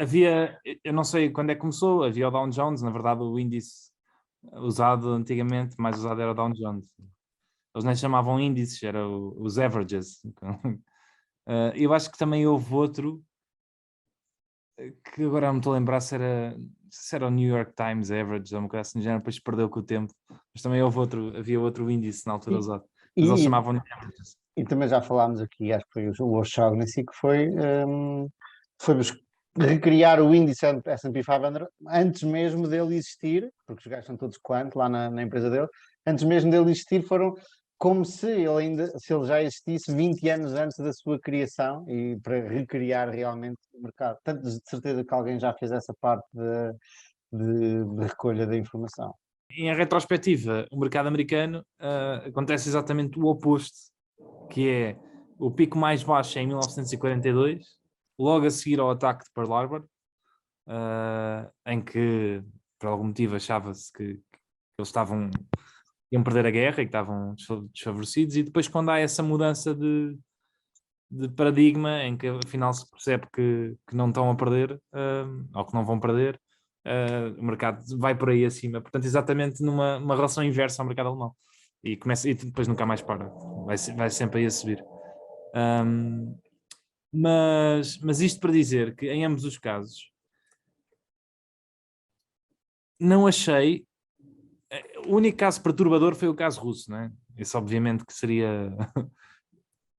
havia, eu não sei quando é que começou, havia o Dow Jones, na verdade o índice usado antigamente, mais usado era o Dow Jones. Eles nem chamavam índices, eram os averages. Eu acho que também houve outro, que agora não me estou a lembrar se era o New York Times Average ou uma coisa assim, já depois perdeu com o tempo, mas também havia outro índice na altura usado, mas eles chamavam averages. E também já falámos aqui, acho que foi o O'Shaughnessy, que foi recriar o índice S&P 500 antes mesmo dele existir, porque os gajos são todos quant lá na empresa dele, antes mesmo dele existir foram como se ele já existisse 20 anos antes da sua criação, e para recriar realmente o mercado. Tanto de certeza que alguém já fez essa parte de recolha da informação. Em retrospectiva, o mercado americano acontece exatamente o oposto, que é o pico mais baixo em 1942, logo a seguir ao ataque de Pearl Harbor, em que, por algum motivo, achava-se que eles iam perder a guerra e que estavam desfavorecidos, e depois quando há essa mudança de paradigma, em que afinal se percebe que não estão a perder, ou que não vão perder, o mercado vai por aí acima. Portanto, exatamente numa relação inversa ao mercado alemão. E depois nunca mais para. Vai sempre aí a subir. Mas isto para dizer que em ambos os casos não achei. O único caso perturbador foi o caso russo, não é? Isso obviamente que seria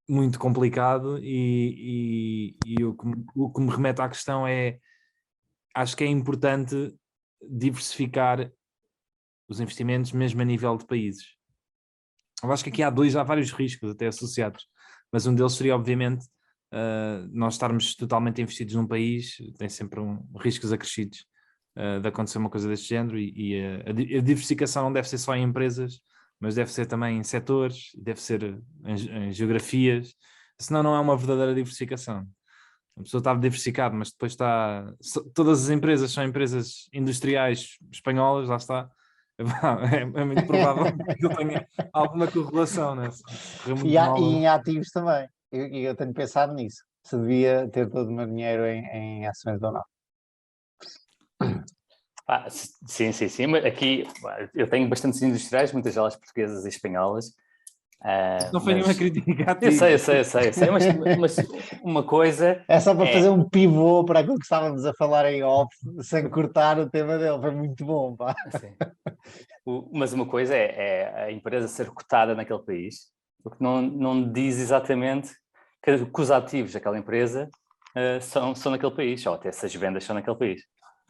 muito complicado e o que me remete à questão é, acho que é importante diversificar os investimentos mesmo a nível de países. Eu acho que aqui há vários riscos até associados, mas um deles seria obviamente nós estarmos totalmente investidos num país, tem sempre riscos acrescidos de acontecer uma coisa deste género e a diversificação não deve ser só em empresas, mas deve ser também em setores, deve ser em geografias, senão não é uma verdadeira diversificação. A pessoa está diversificada, mas depois todas as empresas são empresas industriais espanholas, lá está. É muito provável que ele tenha alguma correlação, né? Se correr muito E mal. em ativos também. Eu tenho pensado nisso. Se devia ter todo o meu dinheiro em ações ou não. Sim, sim, sim. Mas aqui eu tenho bastantes industriais, muitas delas portuguesas e espanholas. Não foi nenhuma Mas crítica a ti. eu sei, mas uma coisa É só para é. fazer um pivô para aquilo que estávamos a falar em off, sem cortar o tema dele. Foi muito bom, pá. Assim, mas uma coisa é a empresa ser cotada naquele país, o que não diz exatamente que os ativos daquela empresa são naquele país, ou até se as vendas são naquele país.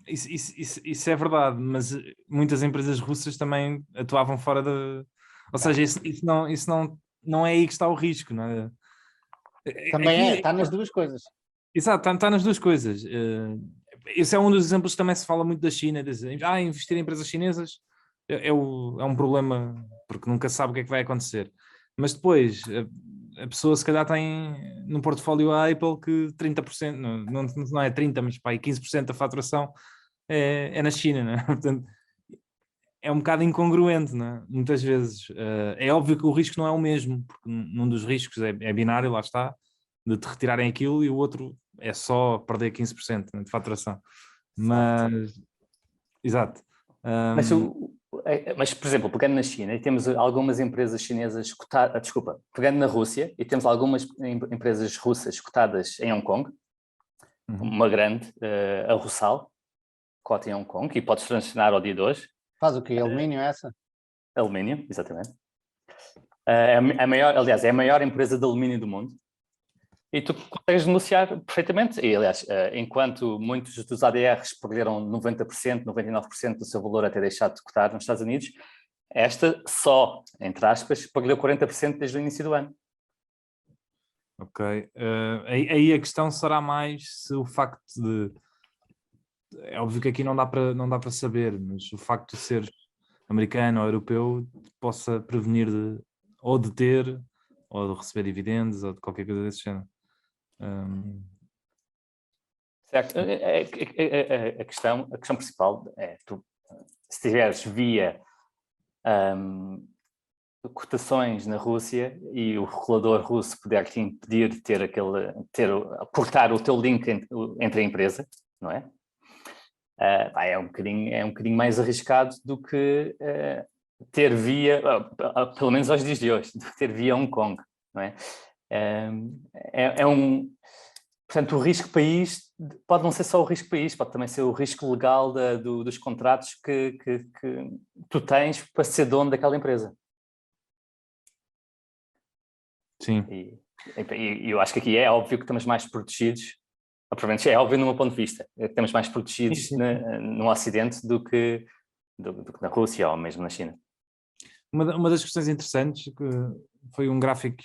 Isso é verdade, mas muitas empresas russas também atuavam fora da. Ou seja, isso não é aí que está o risco, não é? Também está nas duas coisas. Exato, está nas duas coisas. Esse é um dos exemplos que também se fala muito da China, investir em empresas chinesas é um problema, porque nunca sabe o que é que vai acontecer. Mas depois, a pessoa se calhar tem no portfólio a Apple que 30%, não é 30%, mas pá, 15% da faturação é na China, né? Portanto, é um bocado incongruente, né? Muitas vezes. É óbvio que o risco não é o mesmo, porque num dos riscos é binário, lá está, de te retirarem aquilo, e o outro é só perder 15%, né, de faturação. Mas, exato. Mas, por exemplo, pegando na China, e temos algumas empresas chinesas cotadas, desculpa, pegando na Rússia, e temos algumas empresas russas cotadas em Hong Kong, uma grande, a Russal, cota em Hong Kong, e podes transacionar ao dia de hoje. Faz o quê? Alumínio essa? Alumínio, exatamente. Aliás, é a maior empresa de alumínio do mundo. E tu consegues negociar perfeitamente. E, aliás, enquanto muitos dos ADRs perderam 90%, 99% do seu valor até deixar de cotar nos Estados Unidos, esta só, entre aspas, perdeu 40% desde o início do ano. Ok. Aí a questão será mais se o facto de... É óbvio que aqui não dá para saber, mas o facto de ser americano ou europeu possa prevenir ou de ter, ou de receber dividendos, ou de qualquer coisa desse género. Certo. A questão principal é, se tiveres via cotações na Rússia e o regulador russo puder te impedir de cortar o teu link entre a empresa, não é? É um bocadinho mais arriscado do que ter via, pelo menos aos dias de hoje, do que ter via Hong Kong, não é? Portanto, o risco país pode não ser só o risco país, pode também ser o risco legal dos contratos que tu tens para ser dono daquela empresa. Sim. E eu acho que aqui é óbvio que estamos mais protegidos, pelo menos é óbvio no meu ponto de vista, que estamos mais protegidos no Ocidente do que na Rússia ou mesmo na China. Uma das questões interessantes foi um gráfico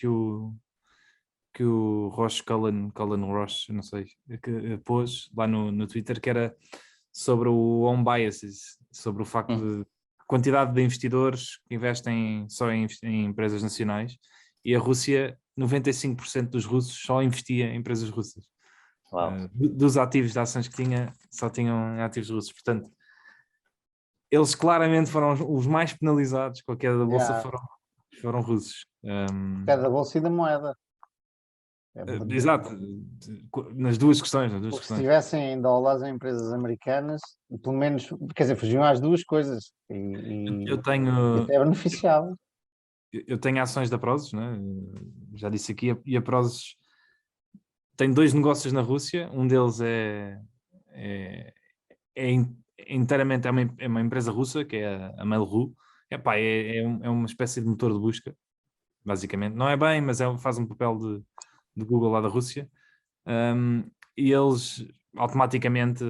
que o Ross Cullen Ross, não sei, que pôs lá no Twitter, que era sobre o home biases, sobre o facto de quantidade de investidores que investem só em empresas nacionais, e a Rússia, 95% dos russos só investia em empresas russas. Dos ativos de ações que tinha, só tinham ativos russos. Portanto, eles claramente foram os mais penalizados com a queda da bolsa, foram russos. Queda da bolsa e da moeda. Exato, nas duas questões. Porque se estivessem em dólares em empresas americanas, pelo menos, quer dizer, fugiam às duas coisas e até beneficiavam. Eu tenho ações da Prozis, né? Já disse aqui, e a Prozis tem 2 negócios na Rússia, um deles inteiramente é uma empresa russa, que é a Mail.ru. É uma espécie de motor de busca, basicamente. Não é bem, mas faz um papel de Google lá da Rússia. E eles automaticamente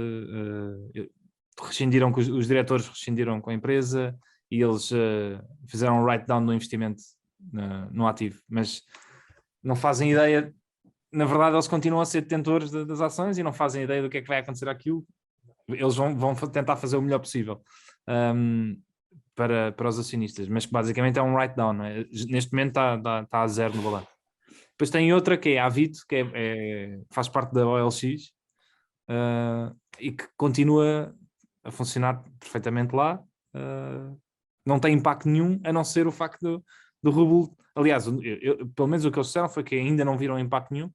rescindiram, os diretores rescindiram com a empresa e eles fizeram um write-down do investimento no ativo, mas não fazem ideia, na verdade eles continuam a ser detentores das ações e não fazem ideia do que é que vai acontecer àquilo. Eles vão tentar fazer o melhor possível para os acionistas, mas basicamente é um write-down, não é? Neste momento está a zero no balanço. Depois tem outra que é a Avito, que faz parte da OLX e que continua a funcionar perfeitamente lá. Não tem impacto nenhum, a não ser o facto do rublo. Aliás, pelo menos o que eles disseram foi que ainda não viram impacto nenhum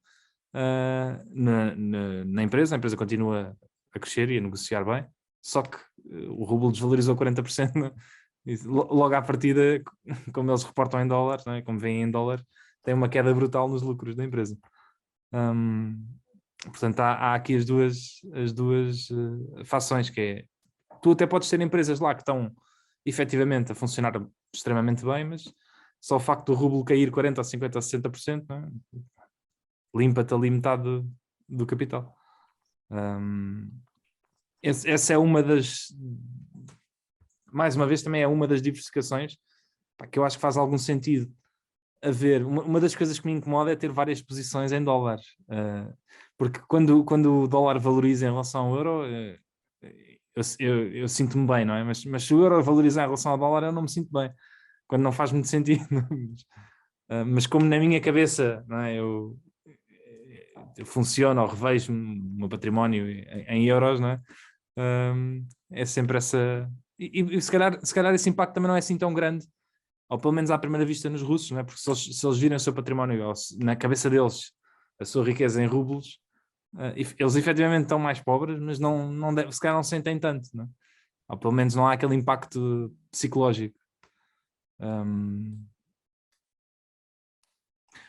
na empresa. A empresa continua a crescer e a negociar bem, só que o rublo desvalorizou 40%. Logo à partida, como eles reportam em dólares, não é? Como vêm em dólar, tem uma queda brutal nos lucros da empresa. Portanto, há aqui as duas fações, que é, tu até podes ter empresas lá que estão efetivamente a funcionar extremamente bem, mas só o facto do rublo cair 40%, 50%, 60%, não é? Limpa-te ali metade do capital. Essa é uma das... Mais uma vez, também é uma das diversificações que eu acho que faz algum sentido haver. Uma das coisas que me incomoda é ter várias posições em dólares, porque quando o dólar valoriza em relação ao euro, eu sinto-me bem, não é? Mas se o euro valorizar em relação ao dólar, eu não me sinto bem, quando não faz muito sentido. Mas como na minha cabeça, não é? Eu funciono ou revejo o meu património em euros, não é? É sempre essa... E se calhar esse impacto também não é assim tão grande, ou pelo menos à primeira vista nos russos, não é? Porque se eles virem o seu património, na cabeça deles, a sua riqueza em rublos, eles efetivamente estão mais pobres, mas se calhar não sentem tanto, não é? Ou pelo menos não há aquele impacto psicológico.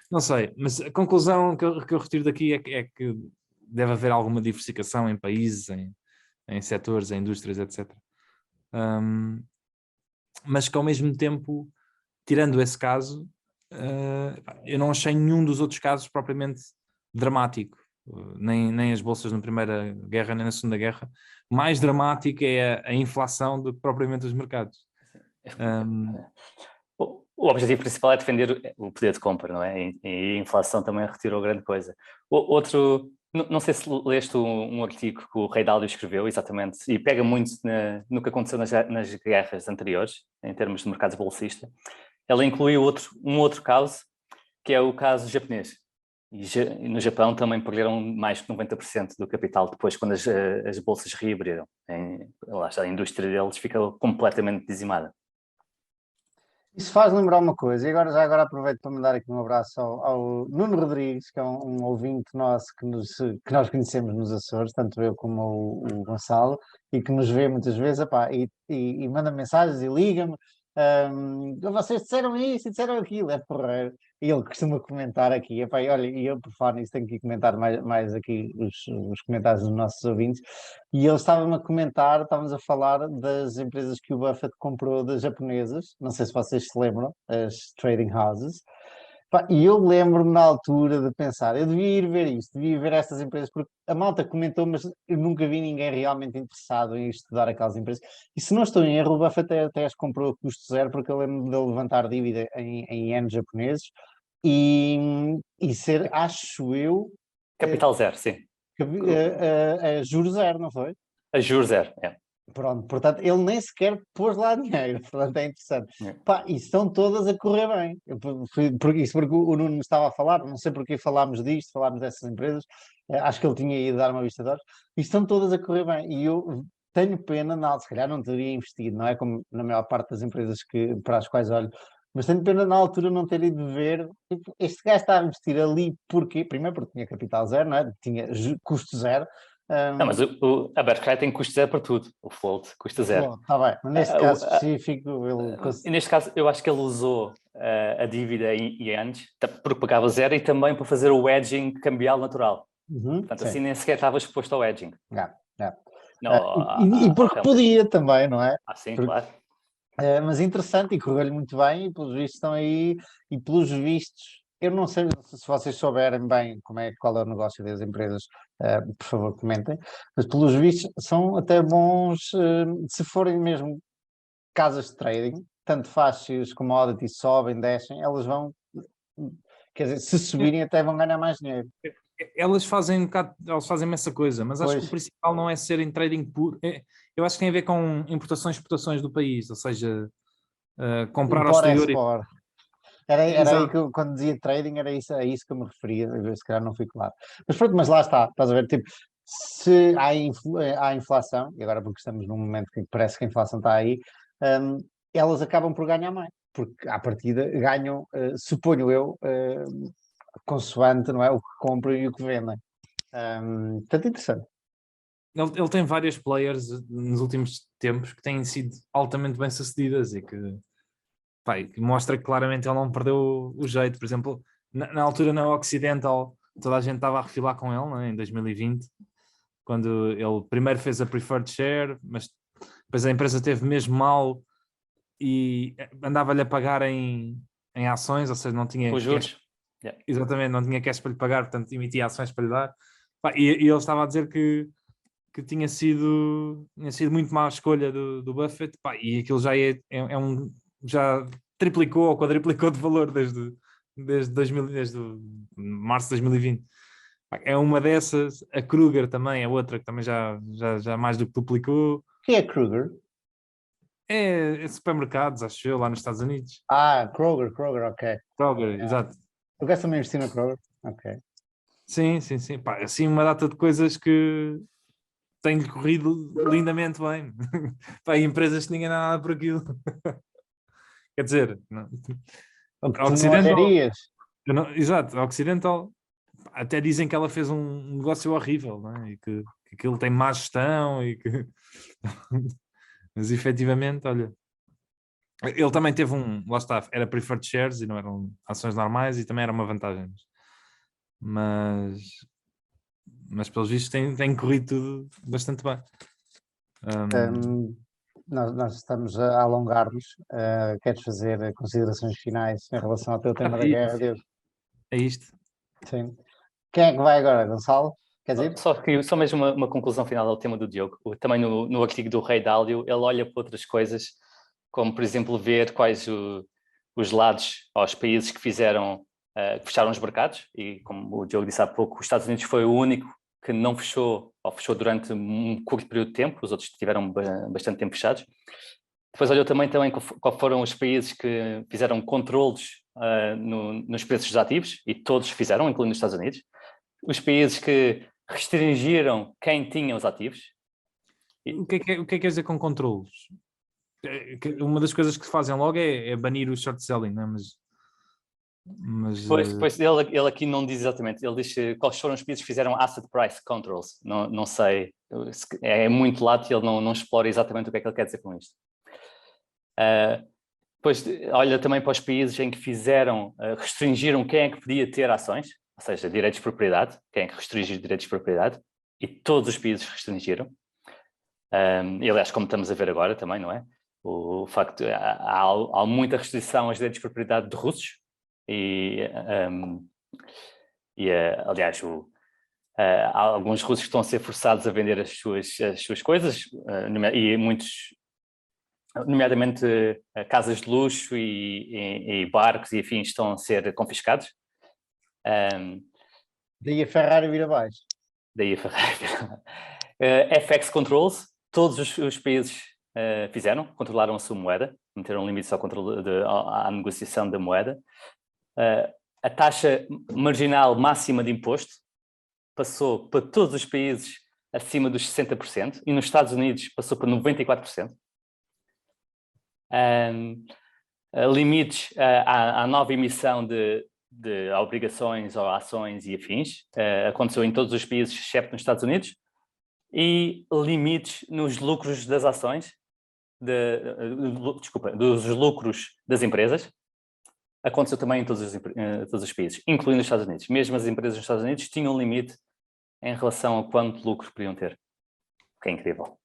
Não sei, mas a conclusão que eu retiro daqui é que deve haver alguma diversificação em países, em setores, em indústrias, etc. Mas que ao mesmo tempo, tirando esse caso, eu não achei nenhum dos outros casos propriamente dramático, nem as bolsas na Primeira Guerra, nem na Segunda Guerra. Mais dramático é a inflação do que propriamente os mercados. O objetivo principal é defender o poder de compra, não é? E a inflação também retirou grande coisa. Outro, não sei se leste um artigo que o Rei Dalio escreveu, exatamente, e pega muito no que aconteceu nas guerras anteriores, em termos de mercados bolsistas. Ela incluiu um outro caso, que é o caso japonês. E no Japão também perderam mais de 90% do capital depois, quando as bolsas reabriram. A indústria deles ficou completamente dizimada. Isso faz lembrar uma coisa, e já agora aproveito para mandar aqui um abraço ao Nuno Rodrigues, que é um ouvinte nosso que nós conhecemos nos Açores, tanto eu como o Gonçalo, e que nos vê muitas vezes, e manda mensagens e liga-me. Vocês disseram isso e disseram aquilo, é porreiro. E ele costuma comentar aqui, epá, e olha, e eu por falar nisso tenho que comentar mais aqui os comentários dos nossos ouvintes. E ele estávamos a falar das empresas que o Buffett comprou das japonesas, não sei se vocês se lembram, as trading houses. Pá, e eu lembro-me na altura de pensar, eu devia ir ver isto, devia ver estas empresas, porque a malta comentou, mas eu nunca vi ninguém realmente interessado em estudar aquelas empresas. E se não estou em erro, o Buffett até as comprou a custo zero, porque eu lembro-me de levantar dívida em ienes japoneses e ser, acho eu... Capital zero, sim. Juros zero, não foi? A juros zero, é. Pronto, portanto, ele nem sequer pôs lá dinheiro, portanto é interessante. Pá, e estão todas a correr bem. Porque o Nuno estava a falar, não sei porque falámos dessas empresas, acho que ele tinha ido dar uma vista de olhos, e estão todas a correr bem. E eu tenho pena, se calhar não teria investido, não é? Como na maior parte das empresas para as quais olho, mas tenho pena na altura não ter ido ver. Tipo, este gajo está a investir ali porque, primeiro porque tinha capital zero, não é? Tinha custo zero. Não, mas a Berkshire tem custo zero para tudo. O float custa zero. Está bem, mas neste caso específico... Neste caso, eu acho que ele usou a dívida em ienes porque pagava zero e também para fazer o hedging cambial natural. Portanto, assim nem sequer estava exposto ao hedging. E porque podia também, não é? Sim, claro. Mas interessante e correu-lhe muito bem e pelos vistos estão aí e pelos vistos, eu não sei se vocês souberem bem qual é o negócio das empresas, por favor comentem, mas pelos vistos são até bons, se forem mesmo casas de trading, tanto faz se os commodities sobem, descem, elas vão, quer dizer, se subirem até vão ganhar mais dinheiro. Elas fazem um bocado, elas fazem essa coisa, mas acho que o Pois. principal não é ser em trading puro. Eu acho que tem a ver com importações e exportações do país, ou seja, comprar ao exterior. Import-export. Era aí Exato. que eu, quando dizia trading, era isso, a isso que eu me referia, se calhar não fui claro. Mas pronto, mas lá está, estás a ver, tipo, se há inflação, e agora porque estamos num momento que parece que a inflação está aí, elas acabam por ganhar mais, porque à partida ganham, suponho eu, consoante, não é, o que compram e o que vendem. Portanto, interessante. Ele tem várias players nos últimos tempos que têm sido altamente bem-sucedidas e que, pá, e que mostra que claramente ele não perdeu o jeito. Por exemplo, na altura na Occidental, toda a gente estava a refilar com ele, né, em 2020, quando ele primeiro fez a preferred share, mas depois a empresa teve mesmo mal e andava-lhe a pagar em ações, ou seja, não tinha Os cash, juros. Yeah. exatamente, não tinha cash para lhe pagar, portanto emitia ações para lhe dar. Pá, e ele estava a dizer que tinha sido muito má a escolha do Buffett, pá, e aquilo já triplicou ou quadriplicou de valor desde março de 2020. Pá, é uma dessas, a Kruger também é outra que também já mais do que duplicou. Quem é Kruger? É supermercados, acho eu, lá nos Estados Unidos. Kroger, ok. Kroger, exato. Eu gosto também de investir na Kroger, ok. Sim. Pá, assim uma data de coisas que tem-lhe corrido lindamente bem. Pá, e empresas que ninguém dá nada por aquilo. Quer dizer, O que a tu não Occidental, olharias. exato, a Occidental até dizem que ela fez um negócio horrível, não é? E que aquilo tem má gestão e que mas efetivamente, olha, ele também teve lá está, era preferred shares e não eram ações normais e também era uma vantagem. Mas pelos vistos tem corrido tudo bastante bem. Nós estamos a alongar-nos. Queres fazer considerações finais em relação ao teu tema da E guerra, Deus? é isto. Sim. Quem é que vai agora, Gonçalo? Quer dizer? Só mesmo uma conclusão final ao tema do Diogo. Também no artigo do Rei Dálio, ele olha para outras coisas, como por exemplo ver quais os lados aos países que fizeram, que fecharam os mercados, e como o Diogo disse há pouco, os Estados Unidos foi o único que não fechou, ou fechou durante um curto período de tempo, os outros tiveram bastante tempo fechados. Depois olhou também qual foram os países que fizeram controlos nos preços dos ativos, e todos fizeram, incluindo os Estados Unidos. Os países que restringiram quem tinha os ativos. O que é que quer dizer com controlos? Uma das coisas que fazem logo é banir o short selling, não é? Pois ele aqui não diz exatamente, ele diz quais foram os países que fizeram asset price controls, não sei, é muito lato e ele não explora exatamente o que é que ele quer dizer com isto. Depois olha também para os países em que restringiram quem é que podia ter ações, ou seja, direitos de propriedade, quem é que restringiu direitos de propriedade, e todos os países restringiram. E aliás, como estamos a ver agora também, não é? O facto, há muita restrição aos direitos de propriedade de russos, aliás, há alguns russos que estão a ser forçados a vender as suas coisas, e muitos, nomeadamente casas de luxo e barcos e afins, estão a ser confiscados. Daí a Ferrari vir abaixo. Daí a Ferrari. FX controls, todos os países fizeram, controlaram a sua moeda, meteram limites ao controle à negociação da moeda. A taxa marginal máxima de imposto passou para todos os países acima dos 60% e nos Estados Unidos passou para 94%. Limites à nova emissão de obrigações ou ações e afins, aconteceu em todos os países, exceto nos Estados Unidos. E limites nos lucros das ações, dos lucros das empresas, aconteceu também em todos os países, incluindo os Estados Unidos. Mesmo as empresas nos Estados Unidos tinham um limite em relação a quanto lucro podiam ter, o que é incrível.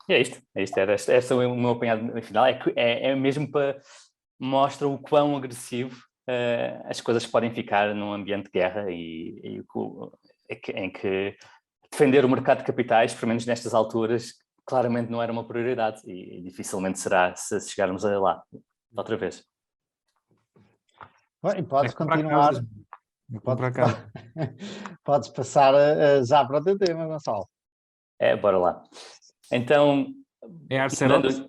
E é isto, esta é o meu apanhado no final, é mesmo para mostra o quão agressivo as coisas podem ficar num ambiente de guerra em que defender o mercado de capitais, pelo menos nestas alturas, claramente não era uma prioridade e dificilmente será se chegarmos a lá outra vez. Bom, e podes É comprar continuar, casas. É comprar casas. podes passar já para o teu tema, Gonçalo. Bora lá. Então, É Arcerox?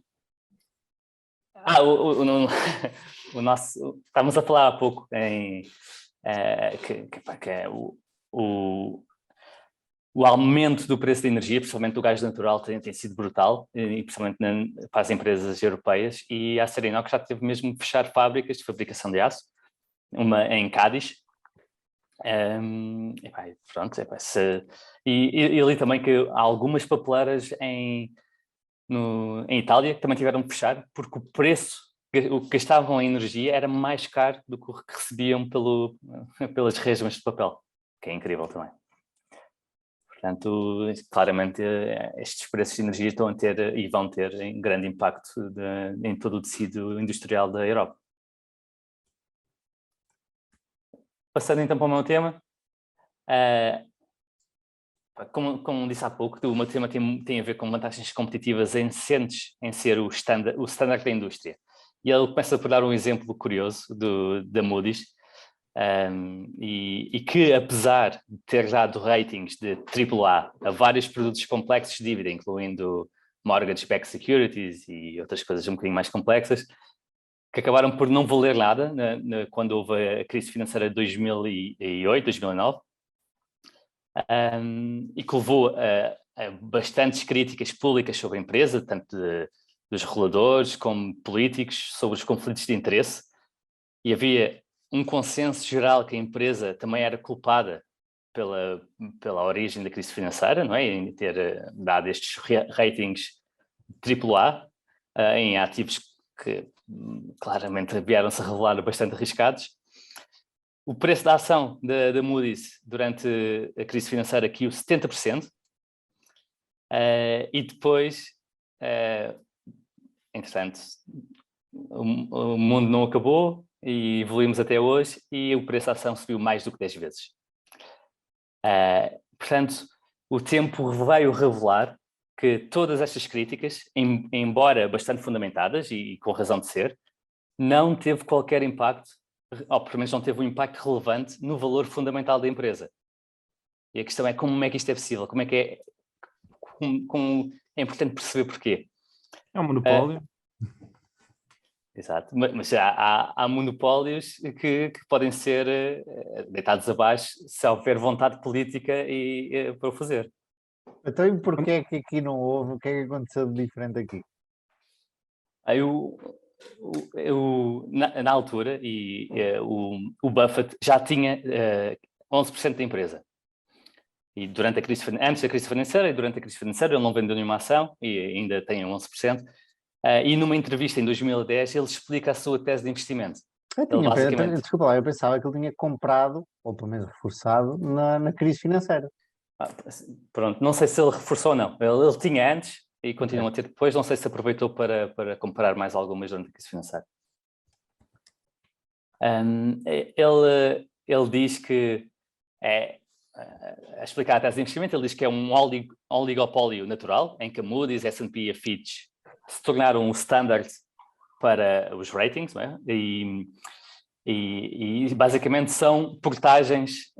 o nosso... Estávamos a falar há pouco em que é o aumento do preço da energia, principalmente do gás natural, tem sido brutal, e principalmente para as empresas europeias, e a Acerinox já teve mesmo que fechar fábricas de fabricação de aço, uma em Cádiz. E li também que há algumas papeleiras em Itália que também tiveram que fechar, porque o que gastavam em energia era mais caro do que o que recebiam pelas resmas de papel, que é incrível também. Portanto, claramente estes preços de energia estão a ter e vão ter um grande impacto em todo o tecido industrial da Europa. Passando então para o meu tema, como disse há pouco, o meu tema tem a ver com vantagens competitivas assentes em ser o standard da indústria. E ele começa por dar um exemplo curioso da Moody's, e que, apesar de ter dado ratings de AAA a vários produtos complexos de dívida, incluindo mortgage-backed securities e outras coisas um bocadinho mais complexas, que acabaram por não valer nada quando houve a crise financeira de 2008, 2009, e que levou a bastantes críticas públicas sobre a empresa, tanto dos reguladores como políticos, sobre os conflitos de interesse, e havia um consenso geral que a empresa também era culpada pela origem da crise financeira, não é? Em ter dado estes ratings AAA em ativos que claramente vieram-se a revelar bastante arriscados. O preço da ação da Moody's durante a crise financeira caiu 70%, e depois, entretanto, o mundo não acabou e evoluímos até hoje e o preço da ação subiu mais do que 10 vezes. Portanto, o tempo veio revelar que todas estas críticas, embora bastante fundamentadas e com razão de ser, não teve qualquer impacto, ou pelo menos não teve um impacto relevante no valor fundamental da empresa. E a questão é como é que isto é possível, como é que é importante perceber porquê. É um monopólio. Exato, mas há monopólios que podem ser deitados abaixo se houver vontade política para o fazer. Então, e porquê é que aqui não houve? O que é que aconteceu de diferente aqui? Na altura, o Buffett já tinha 11% da empresa. E antes da crise financeira e durante a crise financeira ele não vendeu nenhuma ação e ainda tem 11%. E numa entrevista em 2010 ele explica a sua tese de investimento. Desculpa lá, eu pensava que ele tinha comprado, ou pelo menos reforçado, na crise financeira. Pronto, não sei se ele reforçou ou não. Ele tinha antes e continua a ter depois, não sei se aproveitou para comprar mais algumas durante a crise financeira. Ele diz que a explicar a tese de investimento, ele diz que é um oligopólio natural, em que a Moody's, S&P e a Fitch se tornaram o standard para os ratings, não é? E basicamente são portagens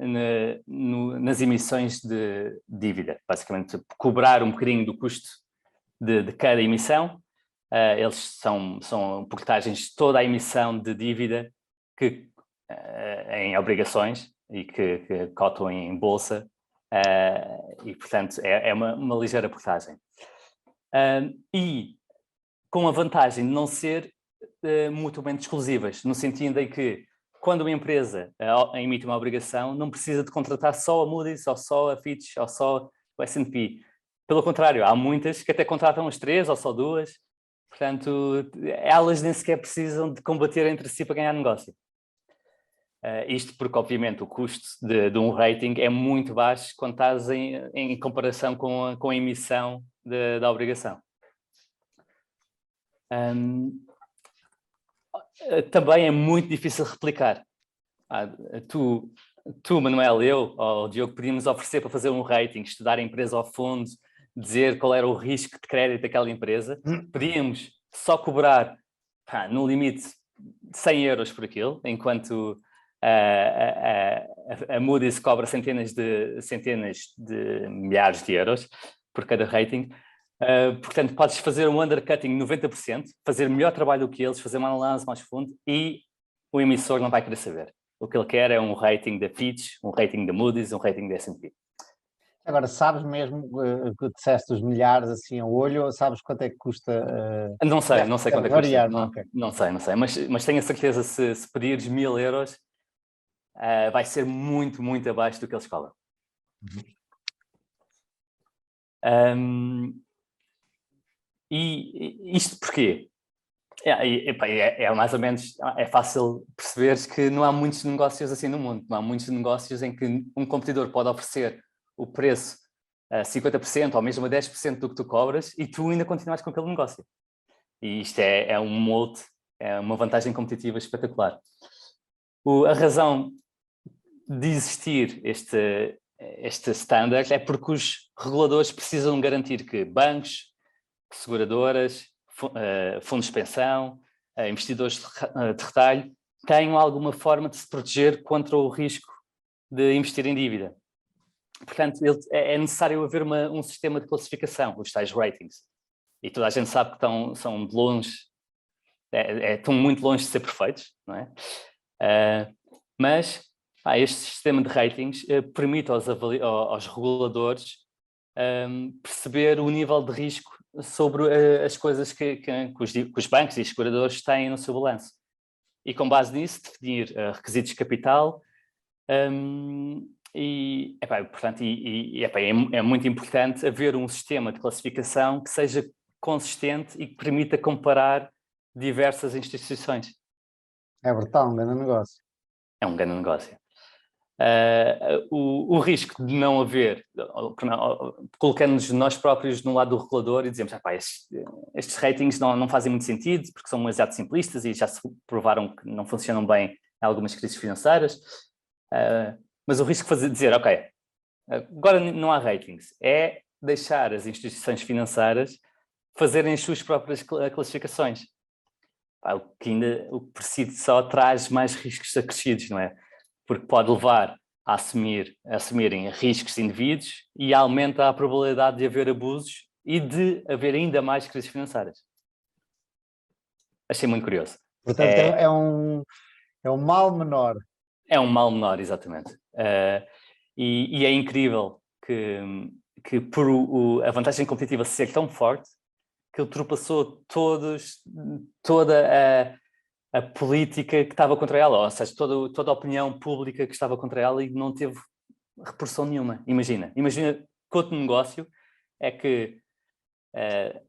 nas emissões de dívida, basicamente cobrar um bocadinho do custo de cada emissão. Eles são portagens de toda a emissão de dívida em obrigações e que cotam em bolsa, e portanto é uma ligeira portagem. E com a vantagem de não ser mutuamente exclusivas, no sentido em que quando uma empresa emite uma obrigação não precisa de contratar só a Moody's, ou só a Fitch, ou só o S&P. Pelo contrário, há muitas que até contratam as 3 ou só 2, portanto elas nem sequer precisam de combater entre si para ganhar negócio. Isto porque, obviamente, o custo de um rating é muito baixo quando estás em comparação com a emissão da obrigação. também é muito difícil replicar. Tu, Manuel, eu ou o Diogo podíamos oferecer para fazer um rating, estudar a empresa ao fundo, dizer qual era o risco de crédito daquela empresa. Podíamos só cobrar, no limite, 100 euros por aquilo, enquanto a Moody's cobra centenas de milhares de euros por cada rating. Portanto, podes fazer um undercutting 90%, fazer melhor trabalho do que eles, fazer uma análise mais fundo e o emissor não vai querer saber. O que ele quer é um rating da Fitch, um rating da Moody's, um rating da S&P. Agora, sabes mesmo que disseste os milhares assim ao olho, ou sabes quanto é que custa? Não sei quanto é que variar, custa. okay. Não sei, mas tenho a certeza se pedires 1000 euros, vai ser muito, muito abaixo do que eles cobram. E isto porquê? É mais ou menos, é fácil perceberes que não há muitos negócios assim no mundo. Não há muitos negócios em que um competidor pode oferecer o preço a 50% ou mesmo a 10% do que tu cobras e tu ainda continuas com aquele negócio. E isto é um mote, é uma vantagem competitiva espetacular. A razão de existir este standard é porque os reguladores precisam garantir que bancos, seguradoras, fundos de pensão, investidores de retalho, tenham alguma forma de se proteger contra o risco de investir em dívida. Portanto, é necessário haver um sistema de classificação, os tais ratings. E toda a gente sabe que são de longe, estão muito longe de ser perfeitos, não é? Mas este sistema de ratings permite aos reguladores perceber o nível de risco sobre as coisas que os bancos e os seguradores têm no seu balanço. E com base nisso, definir requisitos de capital portanto, é muito importante haver um sistema de classificação que seja consistente e que permita comparar diversas instituições. É brutal, um grande negócio. É um grande negócio. O risco de não haver, colocando-nos nós próprios no lado do regulador e dizemos, estes ratings não fazem muito sentido porque são demasiado simplistas e já se provaram que não funcionam bem em algumas crises financeiras, mas o risco de dizer, agora não há ratings, é deixar as instituições financeiras fazerem as suas próprias classificações. O que por si só traz mais riscos acrescidos, não é? Porque pode levar a assumirem riscos indevidos e aumenta a probabilidade de haver abusos e de haver ainda mais crises financeiras. Achei muito curioso. Portanto, é um mal menor. É um mal menor, exatamente. E é incrível que por a vantagem competitiva ser tão forte, que ultrapassou toda a política que estava contra ela, ou seja, toda a opinião pública que estava contra ela e não teve repercussão nenhuma. Imagina que outro negócio é que a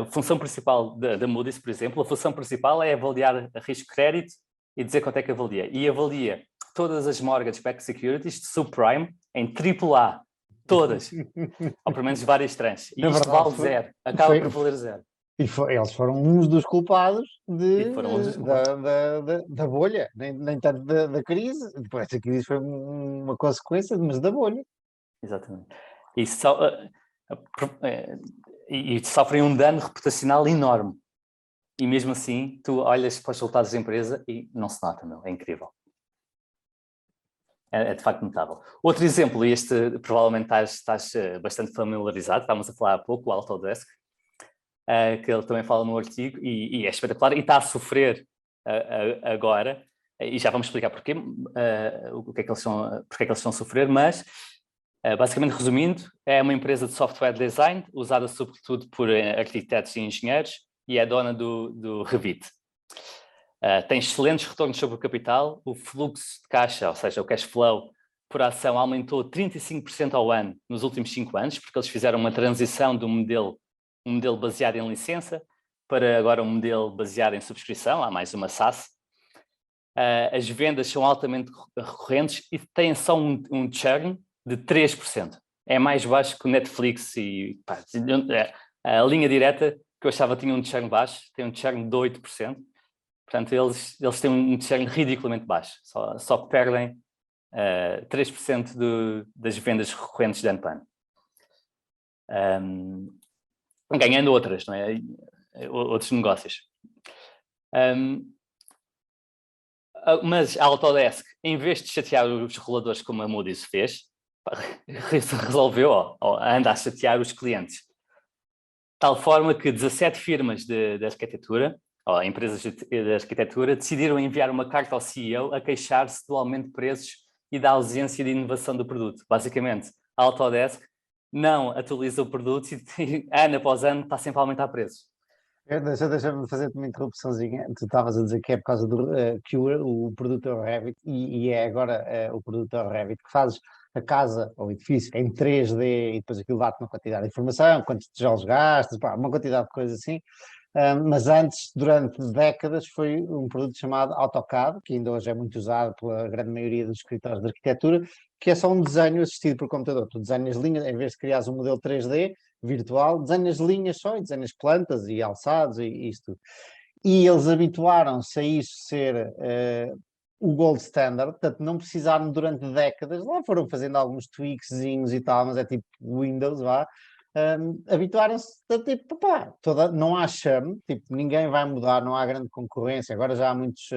função principal da Moody's, por exemplo, a função principal é avaliar a risco de crédito e dizer quanto é que avalia. E avalia todas as mortgage-backed securities de subprime em AAA, todas, ou pelo menos várias tranches. E isto vale zero, acaba por valer zero. E eles foram uns dos culpados da bolha, nem tanto da crise. Depois essa crise foi uma consequência, mas da bolha. Exatamente. E sofrem um dano reputacional enorme. E mesmo assim, tu olhas para os resultados da empresa e não se nota, é incrível. É de facto notável. Outro exemplo, e este provavelmente estás bastante familiarizado, estávamos a falar há pouco, o Autodesk, que ele também fala no artigo, e é espetacular, e está a sofrer agora, e já vamos explicar porquê, porque é que eles estão a sofrer, mas, basicamente resumindo, é uma empresa de software design, usada sobretudo por arquitetos e engenheiros, e é dona do Revit. Tem excelentes retornos sobre o capital, o fluxo de caixa, ou seja, o cash flow por ação aumentou 35% ao ano nos últimos 5 anos, porque eles fizeram uma transição de um modelo baseado em licença para agora um modelo baseado em subscrição, há mais uma SaaS. As vendas são altamente recorrentes e têm só um churn de 3%. É mais baixo que o Netflix e a linha direta que eu achava que tinha um churn baixo, tem um churn de 8%. Portanto, eles têm um churn ridiculamente baixo. Só perdem 3% das vendas recorrentes de ano para ano. Ganhando outras, não é? Outros negócios. Mas a Autodesk, em vez de chatear os reguladores como a Moody's fez, resolveu andar a chatear os clientes. De tal forma que 17 firmas de arquitetura, ou empresas de arquitetura, decidiram enviar uma carta ao CEO a queixar-se do aumento de preços e da ausência de inovação do produto. Basicamente, a Autodesk não atualiza o produto e ano após ano está sempre a aumentar preços. Deixa-me fazer uma interrupçãozinha. Tu estavas a dizer que é por causa do que o produto é o Revit e é agora o produto é o Revit que fazes a casa ou o edifício em 3D e depois aquilo dá-te uma quantidade de informação, quantos tijolos gastas, uma quantidade de coisas assim. Mas antes, durante décadas, foi um produto chamado AutoCAD, que ainda hoje é muito usado pela grande maioria dos escritórios de arquitetura, que é só um desenho assistido por computador. Tu desenhas linhas, em vez de criares um modelo 3D virtual, desenhas linhas só e desenhas plantas e alçados e isto tudo. E eles habituaram-se a isso ser o gold standard, portanto não precisaram durante décadas, lá foram fazendo alguns tweakzinhos e tal, mas é tipo Windows, vá. Habituaram-se a tipo, pá, não há charme, tipo, ninguém vai mudar, não há grande concorrência, agora já há muitas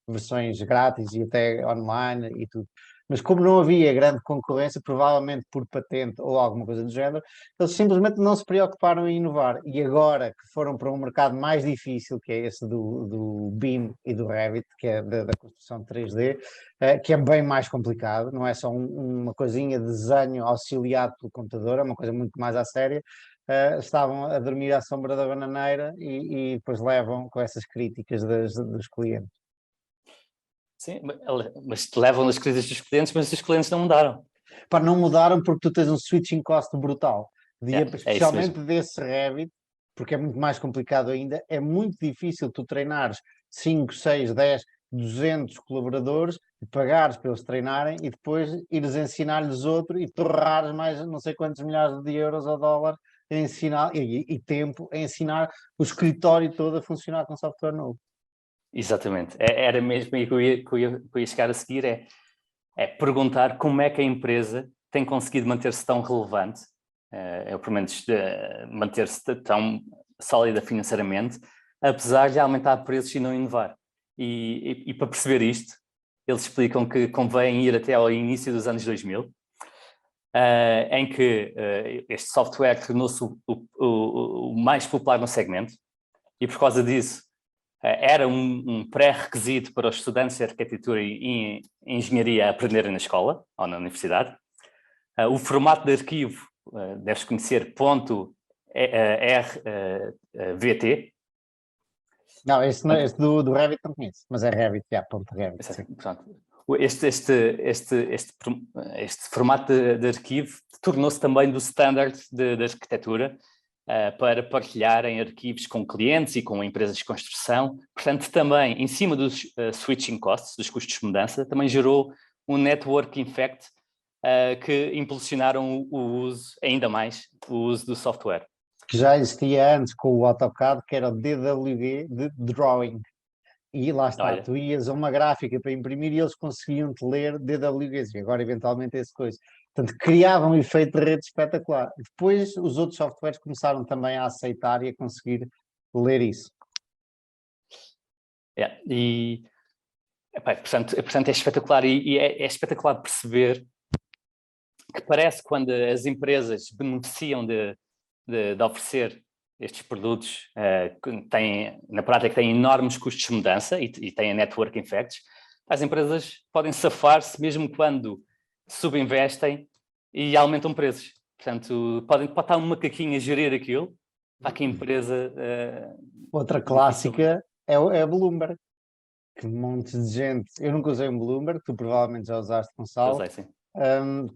versões grátis e até online e tudo. Mas como não havia grande concorrência, provavelmente por patente ou alguma coisa do género, eles simplesmente não se preocuparam em inovar. E agora que foram para um mercado mais difícil, que é esse do BIM e do Revit, que é da construção 3D, que é bem mais complicado, não é só uma coisinha de desenho auxiliado pelo computador, é uma coisa muito mais à séria. Estavam a dormir à sombra da bananeira e depois levam com essas críticas dos clientes. Sim, mas levam as críticas dos clientes, mas os clientes não mudaram. Pá, não mudaram porque tu tens um switching cost brutal. Especialmente desse Revit, porque é muito mais complicado ainda, é muito difícil tu treinares 5, 6, 10, 200 colaboradores, pagares para eles treinarem e depois ires ensinar-lhes outro e torrares mais não sei quantos milhares de euros ou dólares a ensinar, e tempo a ensinar o escritório todo a funcionar com software novo. Exatamente, era mesmo aí que eu ia chegar a seguir, é perguntar como é que a empresa tem conseguido manter-se tão relevante, ou pelo menos manter-se tão sólida financeiramente, apesar de aumentar preços e não inovar. E para perceber isto, eles explicam que convém ir até ao início dos anos 2000, em que este software tornou-se o mais popular no segmento, e por causa disso, era um pré-requisito para os estudantes de arquitetura e engenharia aprenderem na escola ou na universidade. O formato de arquivo, deves conhecer, .rvt. Não, este do Revit não conheço, mas é Revit, ponto Revit. Este formato de arquivo tornou-se também do standard de arquitetura, para partilharem arquivos com clientes e com empresas de construção. Portanto, também, em cima dos switching costs, dos custos de mudança, também gerou um network effect que impulsionaram ainda mais o uso do software. Que já existia antes com o AutoCAD, que era o DWG, de Drawing. E lá está, tu ias a uma gráfica para imprimir e eles conseguiam-te ler DWGs, e agora eventualmente esse coisa. Portanto, criavam um efeito de rede espetacular. Depois os outros softwares começaram também a aceitar e a conseguir ler isso. Portanto é espetacular e é espetacular perceber que parece que quando as empresas beneficiam de oferecer estes produtos, na prática têm enormes custos de mudança e têm network effects, as empresas podem safar-se mesmo quando subinvestem e aumentam preços. Portanto, pode estar um macaquinho a gerir aquilo, para que a empresa... Outra clássica é a Bloomberg, que montes de gente... Eu nunca usei um Bloomberg, tu provavelmente já usaste, Gonçalo. Eu usei, sim.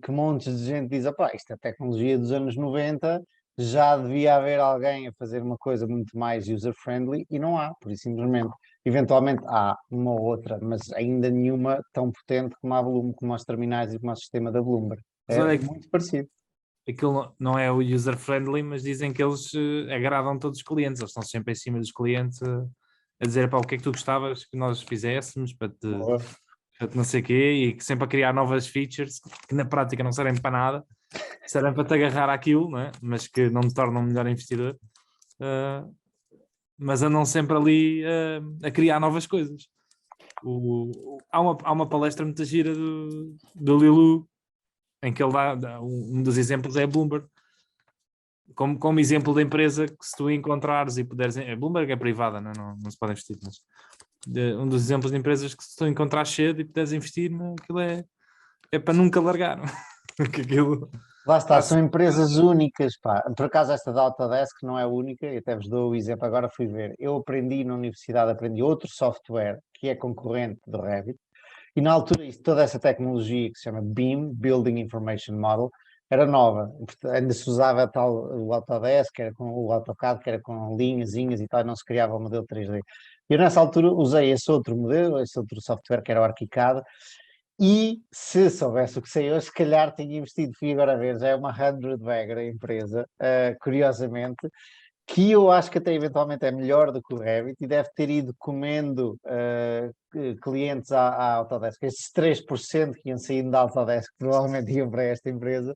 Que montes de gente diz, isto é tecnologia dos anos 90, já devia haver alguém a fazer uma coisa muito mais user-friendly e não há, por isso simplesmente. Eventualmente há uma ou outra, mas ainda nenhuma tão potente como a Bloom, como os terminais e como o sistema da Bloomberg. É muito parecido. aquilo não é o user-friendly, mas dizem que eles agradam todos os clientes, eles estão sempre em cima dos clientes a dizer, pá, o que é que tu gostavas que nós fizéssemos para te não sei o quê, e que sempre a criar novas features que na prática não servem para nada, servem para te agarrar àquilo, não é? Mas que não te tornam um melhor investidor. Mas andam sempre ali a criar novas coisas. Há uma palestra muito gira do Lilu, em que ele dá um dos exemplos é a Bloomberg. Como exemplo da empresa que se tu encontrares e puderes... A Bloomberg é privada, não se pode investir, mas um dos exemplos de empresas que se tu encontrares cedo e puderes investir, aquilo é para nunca largar. Que aquilo... Lá está, são empresas únicas, pá. Por acaso esta da Autodesk não é única, e até vos dou o exemplo, agora fui ver. Eu aprendi na universidade, aprendi outro software que é concorrente do Revit, e na altura toda essa tecnologia que se chama BIM, Building Information Model, era nova. Ainda se usava o Autodesk, que era com o AutoCAD, que era com linhazinhas e tal, e não se criava o modelo 3D. Eu nessa altura usei esse outro modelo, esse outro software que era o ArchiCAD, e se soubesse o que sei hoje, se calhar tinha investido, fui agora a ver, já é uma 100-bagger a empresa, curiosamente, que eu acho que até eventualmente é melhor do que o Revit e deve ter ido comendo clientes à Autodesk. Estes 3% que iam saindo da Autodesk provavelmente iam para esta empresa,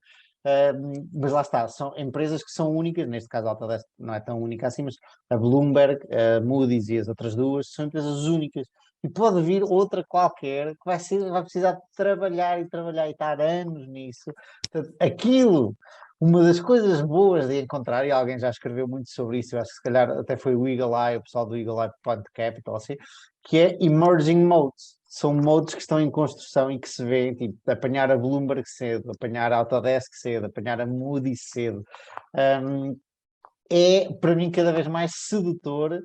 mas lá está, são empresas que são únicas, neste caso a Autodesk não é tão única assim, mas a Bloomberg, a Moody's e as outras duas são empresas únicas. E pode vir outra qualquer que vai precisar de trabalhar e estar anos nisso. Portanto, aquilo, uma das coisas boas de encontrar, e alguém já escreveu muito sobre isso, eu acho que se calhar até foi o Eagle Eye, o pessoal do Eagle Eye Point Capital, assim, que é emerging modes. São modes que estão em construção e que se vêem, tipo, apanhar a Bloomberg cedo, apanhar a Autodesk cedo, apanhar a Moody's cedo. É, para mim, cada vez mais sedutor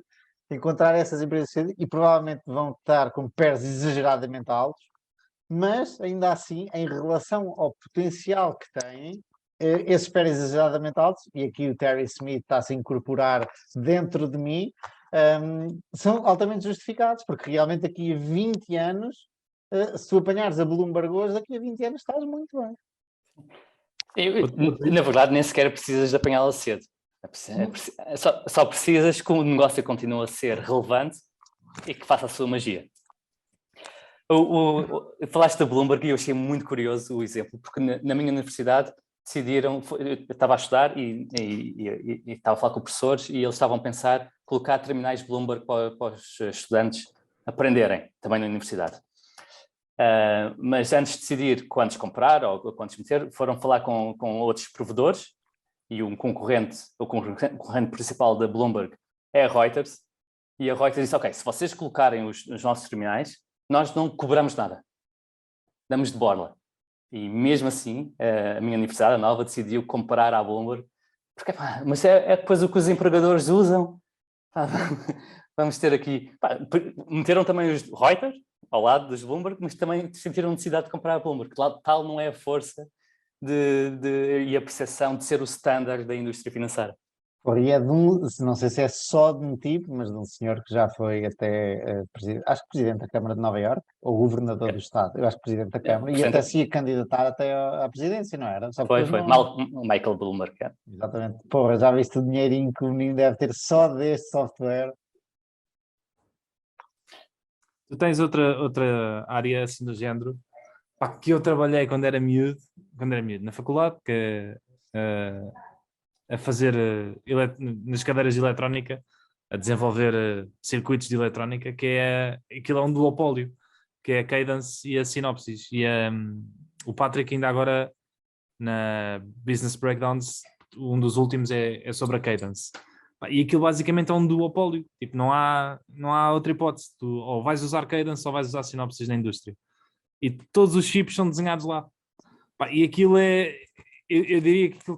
encontrar essas empresas cedo e provavelmente vão estar com PERs exageradamente altos, mas ainda assim, em relação ao potencial que têm, esses PERs exageradamente altos, e aqui o Terry Smith está a se incorporar dentro de mim, são altamente justificados, porque realmente daqui a 20 anos, se tu apanhares a Bloomberg hoje, daqui a 20 anos estás muito bem. Na verdade, nem sequer precisas de apanhá-la cedo. Só precisas que o negócio continue a ser relevante e que faça a sua magia. Falaste da Bloomberg e eu achei muito curioso o exemplo, porque na minha universidade decidiram, eu estava a estudar e estava a falar com professores e eles estavam a pensar colocar terminais Bloomberg para os estudantes aprenderem, também na universidade. Mas antes de decidir quantos comprar ou quantos meter, foram falar com outros provedores e o concorrente principal da Bloomberg é a Reuters, e a Reuters disse, ok, se vocês colocarem os nossos terminais, nós não cobramos nada, damos de borla. E mesmo assim, a minha universidade, a nova, decidiu comprar à Bloomberg, porque, mas é depois o que os empregadores usam. Vamos ter aqui, meteram também os Reuters ao lado dos Bloomberg, mas também sentiram necessidade de comprar a Bloomberg, tal não é a força e a percepção de ser o standard da indústria financeira. E é não sei se é só de um tipo, mas de um senhor que já foi até acho que presidente da Câmara de Nova Iorque, ou governador do Estado, eu acho que presidente da Câmara, e até se ia candidatar até à presidência, não era? Foi. Michael Bloomberg. É. Exatamente. Porra, já viste o dinheirinho que o menino deve ter só deste software? Tu tens outra área assim do género, que eu trabalhei quando era miúdo na faculdade, que a fazer nas cadeiras de eletrónica, a desenvolver circuitos de eletrónica, aquilo é um duopólio, que é a Cadence e a Synopsys. E o Patrick ainda agora na Business Breakdowns, um dos últimos é sobre a Cadence. E aquilo basicamente é um duopólio, tipo, não há outra hipótese, tu ou vais usar Cadence ou vais usar Synopsys na indústria. E todos os chips são desenhados lá. E aquilo eu diria que aquilo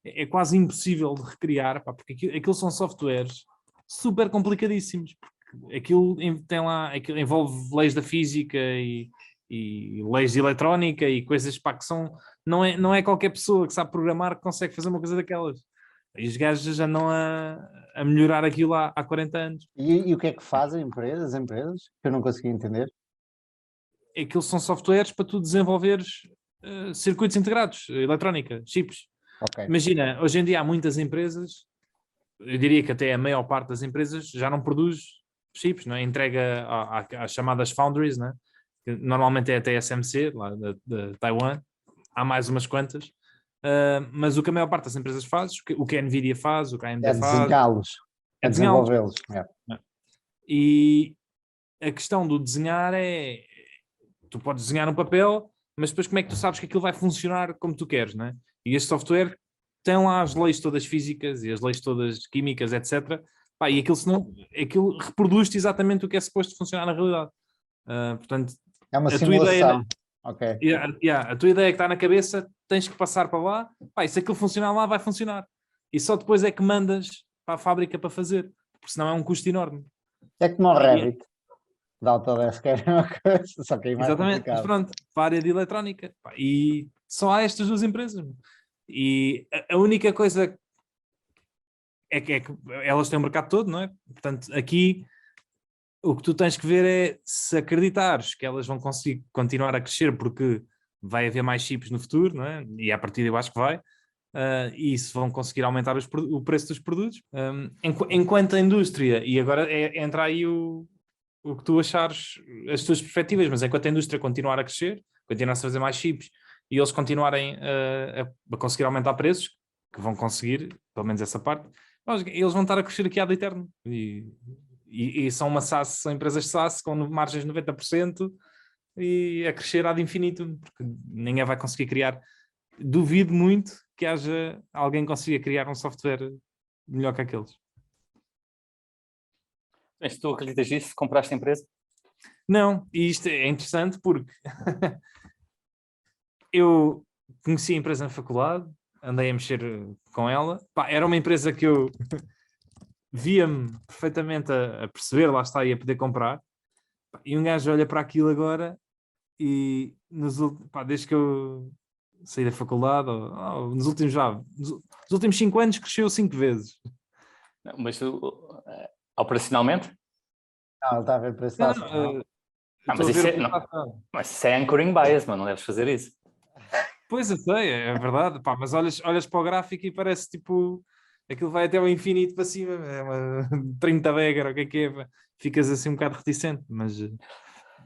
é quase impossível de recriar, porque aquilo são softwares super complicadíssimos, porque aquilo aquilo envolve leis da física e leis de eletrónica e coisas que não é qualquer pessoa que sabe programar que consegue fazer uma coisa daquelas. E os gajos já andam a melhorar aquilo há 40 anos. E o que é que fazem as empresas? Que eu não consegui entender. Aquilo são softwares para tu desenvolveres circuitos integrados, eletrónica, chips. Ok. Imagina, hoje em dia há muitas empresas, eu diria que até a maior parte das empresas já não produz chips, não é? Entrega às chamadas foundries, não é? Que normalmente é a TSMC, lá de Taiwan, há mais umas quantas, mas o que a maior parte das empresas faz, o que a Nvidia faz, o que a AMD É faz, desenhá-los, é é desenhá-los. desenvolvê-los. E a questão do desenhar é, tu podes desenhar no papel, mas depois como é que tu sabes que aquilo vai funcionar como tu queres, não é? E este software tem lá as leis todas físicas e as leis todas químicas, etc. Pá, e aquilo reproduz-te exatamente o que é suposto funcionar na realidade. Portanto, É uma a tua ideia, simulação. Ok. a tua ideia que está na cabeça, tens que passar para lá. Pá, e se aquilo funcionar lá, vai funcionar. E só depois é que mandas para a fábrica para fazer, porque senão é um custo enorme. É como o Revit da Autodesk, é a mesma coisa, só que é mais Exatamente, mas complicado. pronto, para a área de eletrónica. Pá, e só há estas duas empresas. E a única coisa é que elas têm o mercado todo, não é? Portanto, aqui o que tu tens que ver é se acreditares que elas vão conseguir continuar a crescer porque vai haver mais chips no futuro, não é? E a partir eu acho que vai. E se vão conseguir aumentar o preço dos produtos. Enquanto a indústria, e agora entra aí o que tu achares, as tuas perspectivas, mas enquanto a indústria continuar a crescer, continuar a fazer mais chips e eles continuarem a conseguir aumentar preços, que vão conseguir, pelo menos essa parte, eles vão estar a crescer aqui ad eterno. E são são empresas SaaS com margens de 90% e a crescer ad infinito, porque ninguém vai conseguir criar. Duvido muito que haja alguém que consiga criar um software melhor que aqueles. Se tu acreditas nisso, compraste a empresa? Não, e isto é interessante porque eu conheci a empresa na faculdade, andei a mexer com ela. Pá, era uma empresa que eu via-me perfeitamente a perceber, lá está, e a poder comprar. Pá, e um gajo olha para aquilo agora e desde que eu saí da faculdade, nos últimos 5 anos cresceu 5 vezes. Não, mas operacionalmente? Não, ele está a ver para esse Não, lado. Mas isso é anchoring bias, mas não deves fazer isso. Pois eu sei, é verdade, pá, mas olhas para o gráfico e parece tipo aquilo vai até ao infinito para cima, é uma 30 Vega, o que é, pá. Ficas assim um bocado reticente, mas...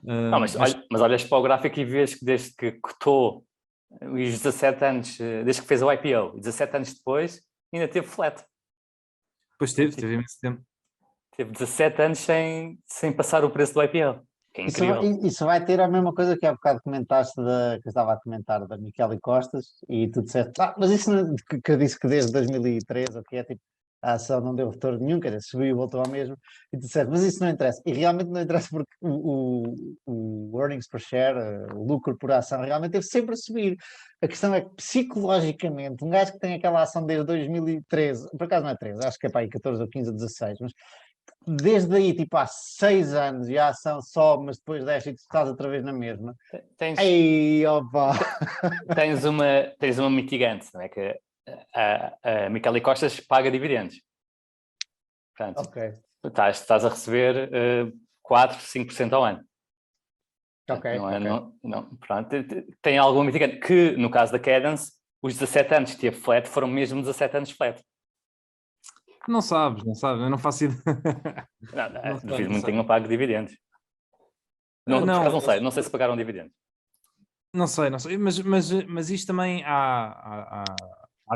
Não, mas olhas para o gráfico e vês que desde que cotou os 17 anos, desde que fez o IPO, 17 anos depois, ainda teve flat. Depois teve imenso tempo. Teve 17 anos sem passar o preço do IPO. Que é incrível. Isso vai ter a mesma coisa que há bocado comentaste, que eu estava a comentar da Michele Costas, e tu disseste, mas isso que eu disse que desde 2013, o que é tipo, a ação não deu retorno nenhum, quer dizer, subiu e voltou ao mesmo, e tu disseste, mas isso não interessa. E realmente não interessa porque o earnings per share, o lucro por ação, realmente teve sempre a subir. A questão é que, psicologicamente, um gajo que tem aquela ação desde 2013, por acaso não é 13, acho que é para aí 14 ou 15 ou 16, mas desde aí, tipo, há 6 anos e a ação sobe, mas depois desce e tu estás outra vez na mesma. Ei, opa! Tens uma mitigante, não é? Que a Michele Costas paga dividendos. Portanto, Ok. estás a receber 4, 5% ao ano. Ok. Pronto, tem alguma mitigante que, no caso da Cadence, os 17 anos que teve flat foram mesmo 17 anos flat. Não sabes, eu não faço ideia. Duvido muito que tenham pago dividendos. Não sei se pagaram dividendos. Não sei, mas isto também há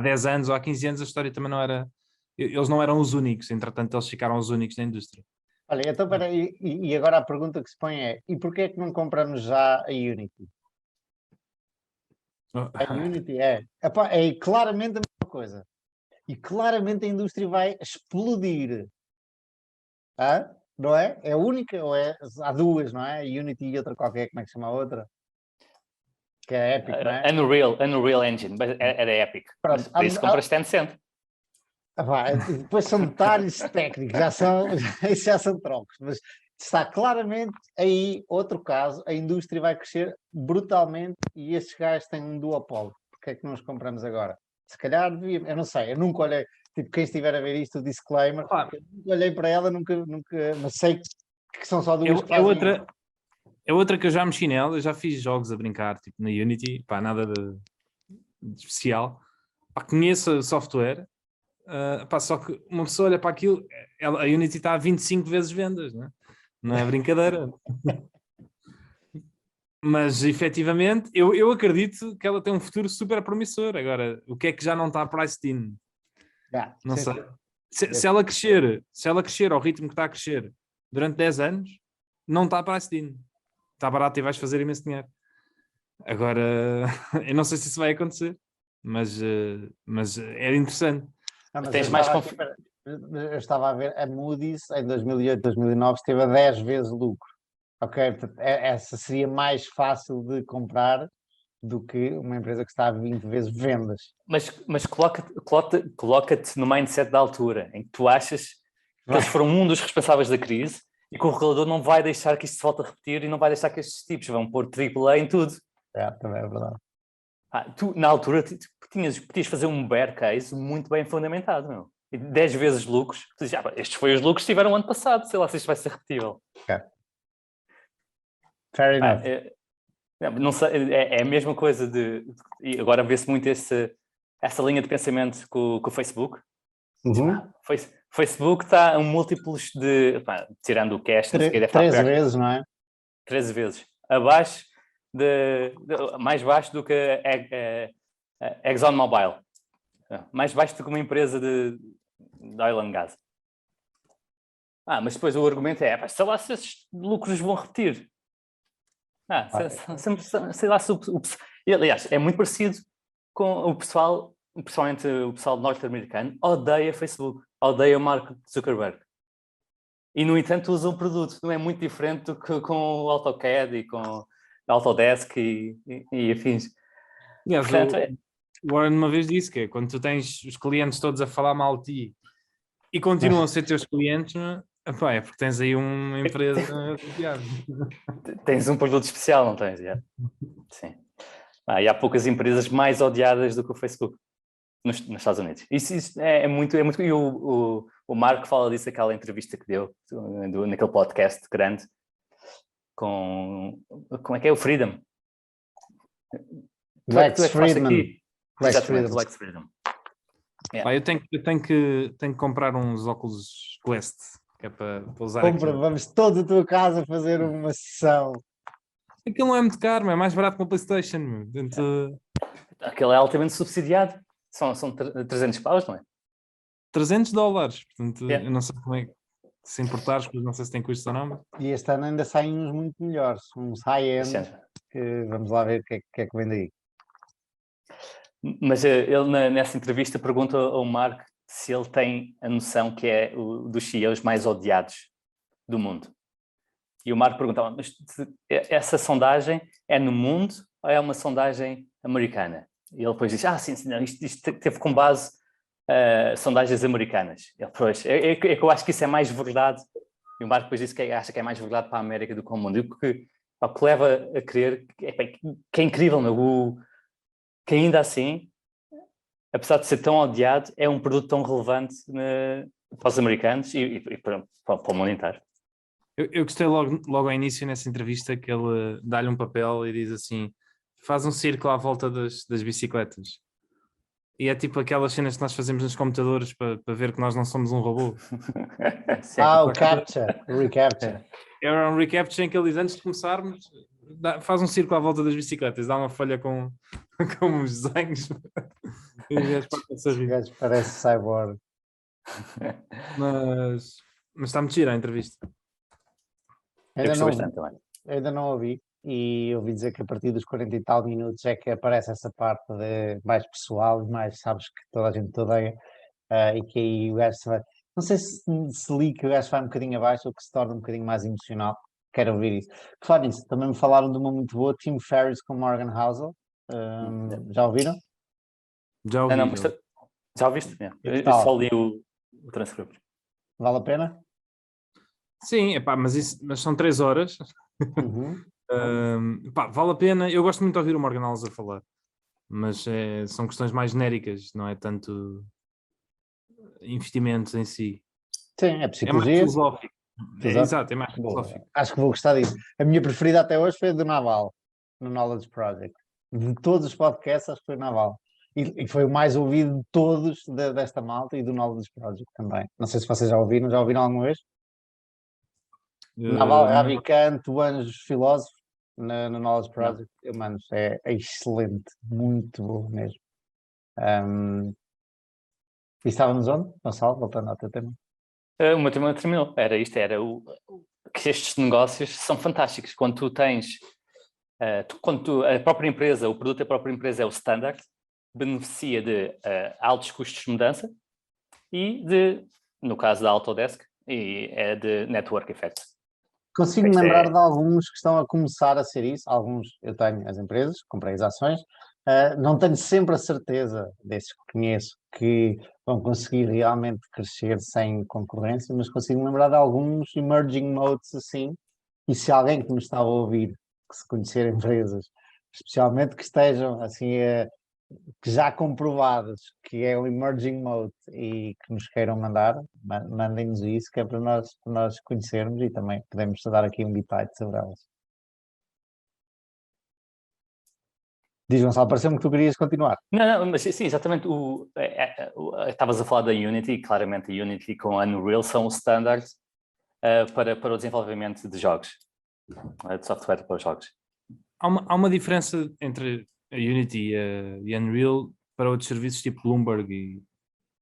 10 anos ou há 15 anos a história também não era... Eles não eram os únicos, entretanto eles ficaram os únicos na indústria. Olha, então peraí, e agora a pergunta que se põe é, e porquê é que não compramos já a Unity? A Unity é claramente a mesma coisa. E claramente a indústria vai explodir. Não é? É a única, ou é? Há duas, não é? A Unity e outra qualquer, como é que se chama a outra? Que é Epic, não é? Unreal Engine, mas era Epic. Pronto, por isso compras Tencent. Depois são detalhes técnicos, isso já são trocos, mas está claramente aí outro caso, a indústria vai crescer brutalmente e estes gajos têm um duopólio. Porque é que não os compramos agora? Se calhar devíamos, eu não sei, eu nunca olhei, tipo, quem estiver a ver isto, o disclaimer, eu nunca olhei para ela, nunca, mas sei que são só duas que fazem É outra que eu já mexi nela, eu já fiz jogos a brincar, tipo na Unity, pá, nada de especial. Pá, conheço o software, pá, só que uma pessoa olha para aquilo, a Unity está a 25 vezes vendas, não é? Não é brincadeira. Mas efetivamente, eu acredito que ela tem um futuro super promissor. Agora, o que é que já não está priced in? Não sim, sei. Se ela crescer ao ritmo que está a crescer durante 10 anos, não está priced in. Está barato e vais fazer imenso dinheiro. Agora, eu não sei se isso vai acontecer, mas é interessante. Não, mas Tens eu mais estava aqui, eu estava a ver, a Moody's em 2008, 2009 esteve a 10 vezes lucro. Ok, portanto, essa seria mais fácil de comprar do que uma empresa que está a 20 vezes vendas. Mas coloca-te no mindset da altura, em que tu achas que eles foram um dos responsáveis da crise e que o regulador não vai deixar que isto se volte a repetir e não vai deixar que estes tipos vão pôr AAA em tudo. Também é verdade. Tu, na altura, podias fazer um bear case muito bem fundamentado, não? 10 vezes lucros. Tu dizes, estes foi os lucros que tiveram ano passado, sei lá se isto vai ser repetível. Fair enough. Não sei, é a mesma coisa e agora vê-se muito essa linha de pensamento com o Facebook. Facebook está a múltiplos tirando o cash, não sei o que, deve estar 13 perto, vezes, não é? 13 vezes. Abaixo mais baixo do que a ExxonMobil. Mais baixo do que uma empresa de oil and gas. Mas depois o argumento é, sei lá se esses lucros vão repetir. Sei lá se aliás, é muito parecido com o pessoal, principalmente o pessoal norte-americano, odeia Facebook, odeia Mark Zuckerberg. E, no entanto, usa um produto. Não é muito diferente do que com o AutoCAD e com Autodesk e afins. Aliás, Portanto, o Warren uma vez disse que é quando tu tens os clientes todos a falar mal de ti e continuam a ser teus clientes, é porque tens aí uma empresa associada. Tens um produto especial, não tens? Sim. E há poucas empresas mais odiadas do que o Facebook nos Estados Unidos. Isso é muito. E o Marco fala disso naquela entrevista que deu, naquele podcast grande, como é que é? O Freedom. Lex Friedman. Exatamente, Lex Friedman. Eu tenho que comprar uns óculos Quest, que é para usar. Vamos todos à tua casa fazer uma sessão. Aquilo não é muito caro, é mais barato que uma PlayStation. Aquele é altamente subsidiado. São 300 paus, não é? $300. Portanto, eu não sei como é que se importares, porque não sei se tem custo ou não. Mas... E este ano ainda saem uns muito melhores, uns high-end, que vamos lá ver o que é que vem daí. Mas ele nessa entrevista pergunta ao Mark se ele tem a noção que é dos CEOs mais odiados do mundo. E o Mark perguntava, mas essa sondagem é no mundo ou é uma sondagem americana? E ele depois disse, sim, não, isto teve com base sondagens americanas. Ele, pois, é que eu acho que isso é mais verdade. E o Mark depois disse que acha que é mais verdade para a América do que para o mundo. E o que leva a crer que é incrível, que ainda assim, apesar de ser tão odiado, é um produto tão relevante para os americanos e para o mundo inteiro. Eu gostei logo ao início nessa entrevista que ele dá-lhe um papel e diz assim, faz um círculo à volta das bicicletas. E é tipo aquelas cenas que nós fazemos nos computadores para ver que nós não somos um robô. O CAPTCHA, o reCAPTCHA. Era um reCAPTCHA em que ele diz, antes de começarmos, faz um círculo à volta das bicicletas, dá uma folha com uns desenhos. E o gajo parece cyborg. Mas está muito gira a entrevista. Ainda não ouvi. E ouvi dizer que a partir dos 40 e tal minutos é que aparece essa parte de mais pessoal e mais, sabes, que toda a gente odeia, e que aí o gajo se vai, não sei se li que o gajo vai um bocadinho abaixo ou que se torna um bocadinho mais emocional. Quero ouvir isso. Falar nisso, também me falaram de uma muito boa, Tim Ferriss com Morgan Housel. Já ouviram? Já ouvi. Já ouviste? Eu só li o transcript. Vale a pena? Sim, mas são 3 horas. Vale a pena. Eu gosto muito de ouvir o Morgan Housel a falar, mas são questões mais genéricas, não é tanto investimentos em si. Sim, é psicologia. É mais filosófico. Exato, é mais Boa. filosófico. Acho que vou gostar disso. A minha preferida até hoje foi a do Naval, no Knowledge Project. De todos os podcasts, acho que foi o Naval. E foi o mais ouvido de todos desta malta e do Knowledge Project também. Não sei se vocês já ouviram alguma vez? Naval Não. Ravikant, o Anjos Filósofo, no Knowledge Project. Mano, é excelente, muito bom mesmo. E estávamos onde? Gonçalo, voltando ao teu tema. O meu tema terminou. Era isto, que estes negócios são fantásticos. Quando tu tens, a própria empresa, o produto da própria empresa é o standard, beneficia de altos custos de mudança e no caso da Autodesk, é de network effect. Consigo-me lembrar de alguns que estão a começar a ser isso. Alguns eu tenho as empresas, comprei as ações. Não tenho sempre a certeza desses que conheço que vão conseguir realmente crescer sem concorrência, mas consigo-me lembrar de alguns emerging modes assim. E se alguém que nos está a ouvir, que se conhecer empresas, especialmente que estejam assim, que já comprovadas que é o emerging mode e que nos queiram mandar, mandem-nos isso, que é para nós conhecermos e também podemos dar aqui um detalhe sobre elas. Diz, Gonçalo, pareceu-me que tu querias continuar. Não, mas sim, exatamente. Estavas a falar da Unity, claramente a Unity com a Unreal são o standard para o desenvolvimento de jogos, de software para os jogos. Há uma diferença entre a Unity e a Unreal para outros serviços tipo Bloomberg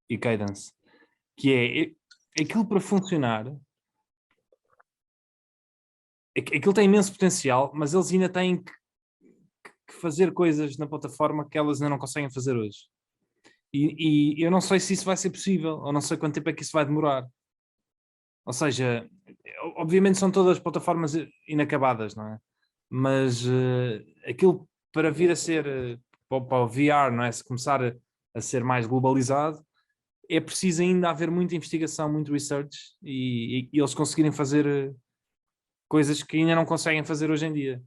e Cadence, que é aquilo para funcionar, aquilo tem imenso potencial, mas eles ainda têm que fazer coisas na plataforma que elas ainda não conseguem fazer hoje. E eu não sei se isso vai ser possível, ou não sei quanto tempo é que isso vai demorar. Ou seja, obviamente são todas plataformas inacabadas, não é? Mas aquilo para vir a ser, para o VR, não é? Se começar a ser mais globalizado, é preciso ainda haver muita investigação, muito research e eles conseguirem fazer coisas que ainda não conseguem fazer hoje em dia.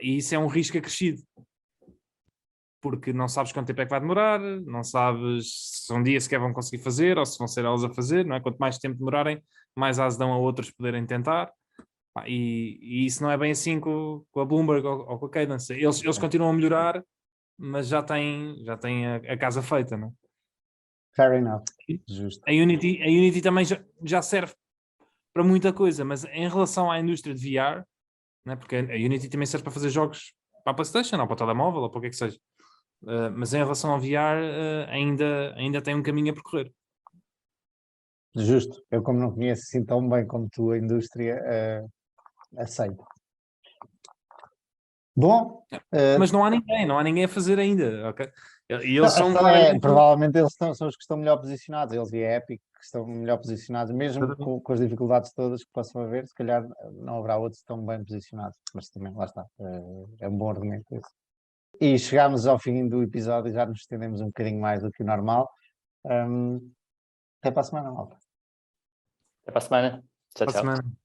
E isso é um risco acrescido. Porque não sabes quanto tempo é que vai demorar, não sabes se um dia sequer vão conseguir fazer ou se vão ser elas a fazer, não é? Quanto mais tempo demorarem, mais asas dão a outros poderem tentar. E isso não é bem assim com a Bloomberg ou com a Cadence. Eles continuam a melhorar, mas já têm a casa feita, não é? Fair enough. Justo. A Unity também já serve para muita coisa, mas em relação à indústria de VR, né, porque a Unity também serve para fazer jogos para a PlayStation ou para o telemóvel ou para o que é que seja. Mas em relação ao VR, ainda tem um caminho a percorrer. Justo. Eu, como não conheço assim tão bem como tu a indústria, aceito. Bom. Mas não há ninguém a fazer ainda, ok? E eles são provavelmente eles são os que estão melhor posicionados, eles e a Epic que estão melhor posicionados, mesmo com as dificuldades todas que possam haver, se calhar não haverá outros tão bem posicionados, mas também, lá está, é um bom argumento esse. E chegámos ao fim do episódio, já nos estendemos um bocadinho mais do que o normal. Até para a semana, malta. Até para a semana. Tchau, tchau.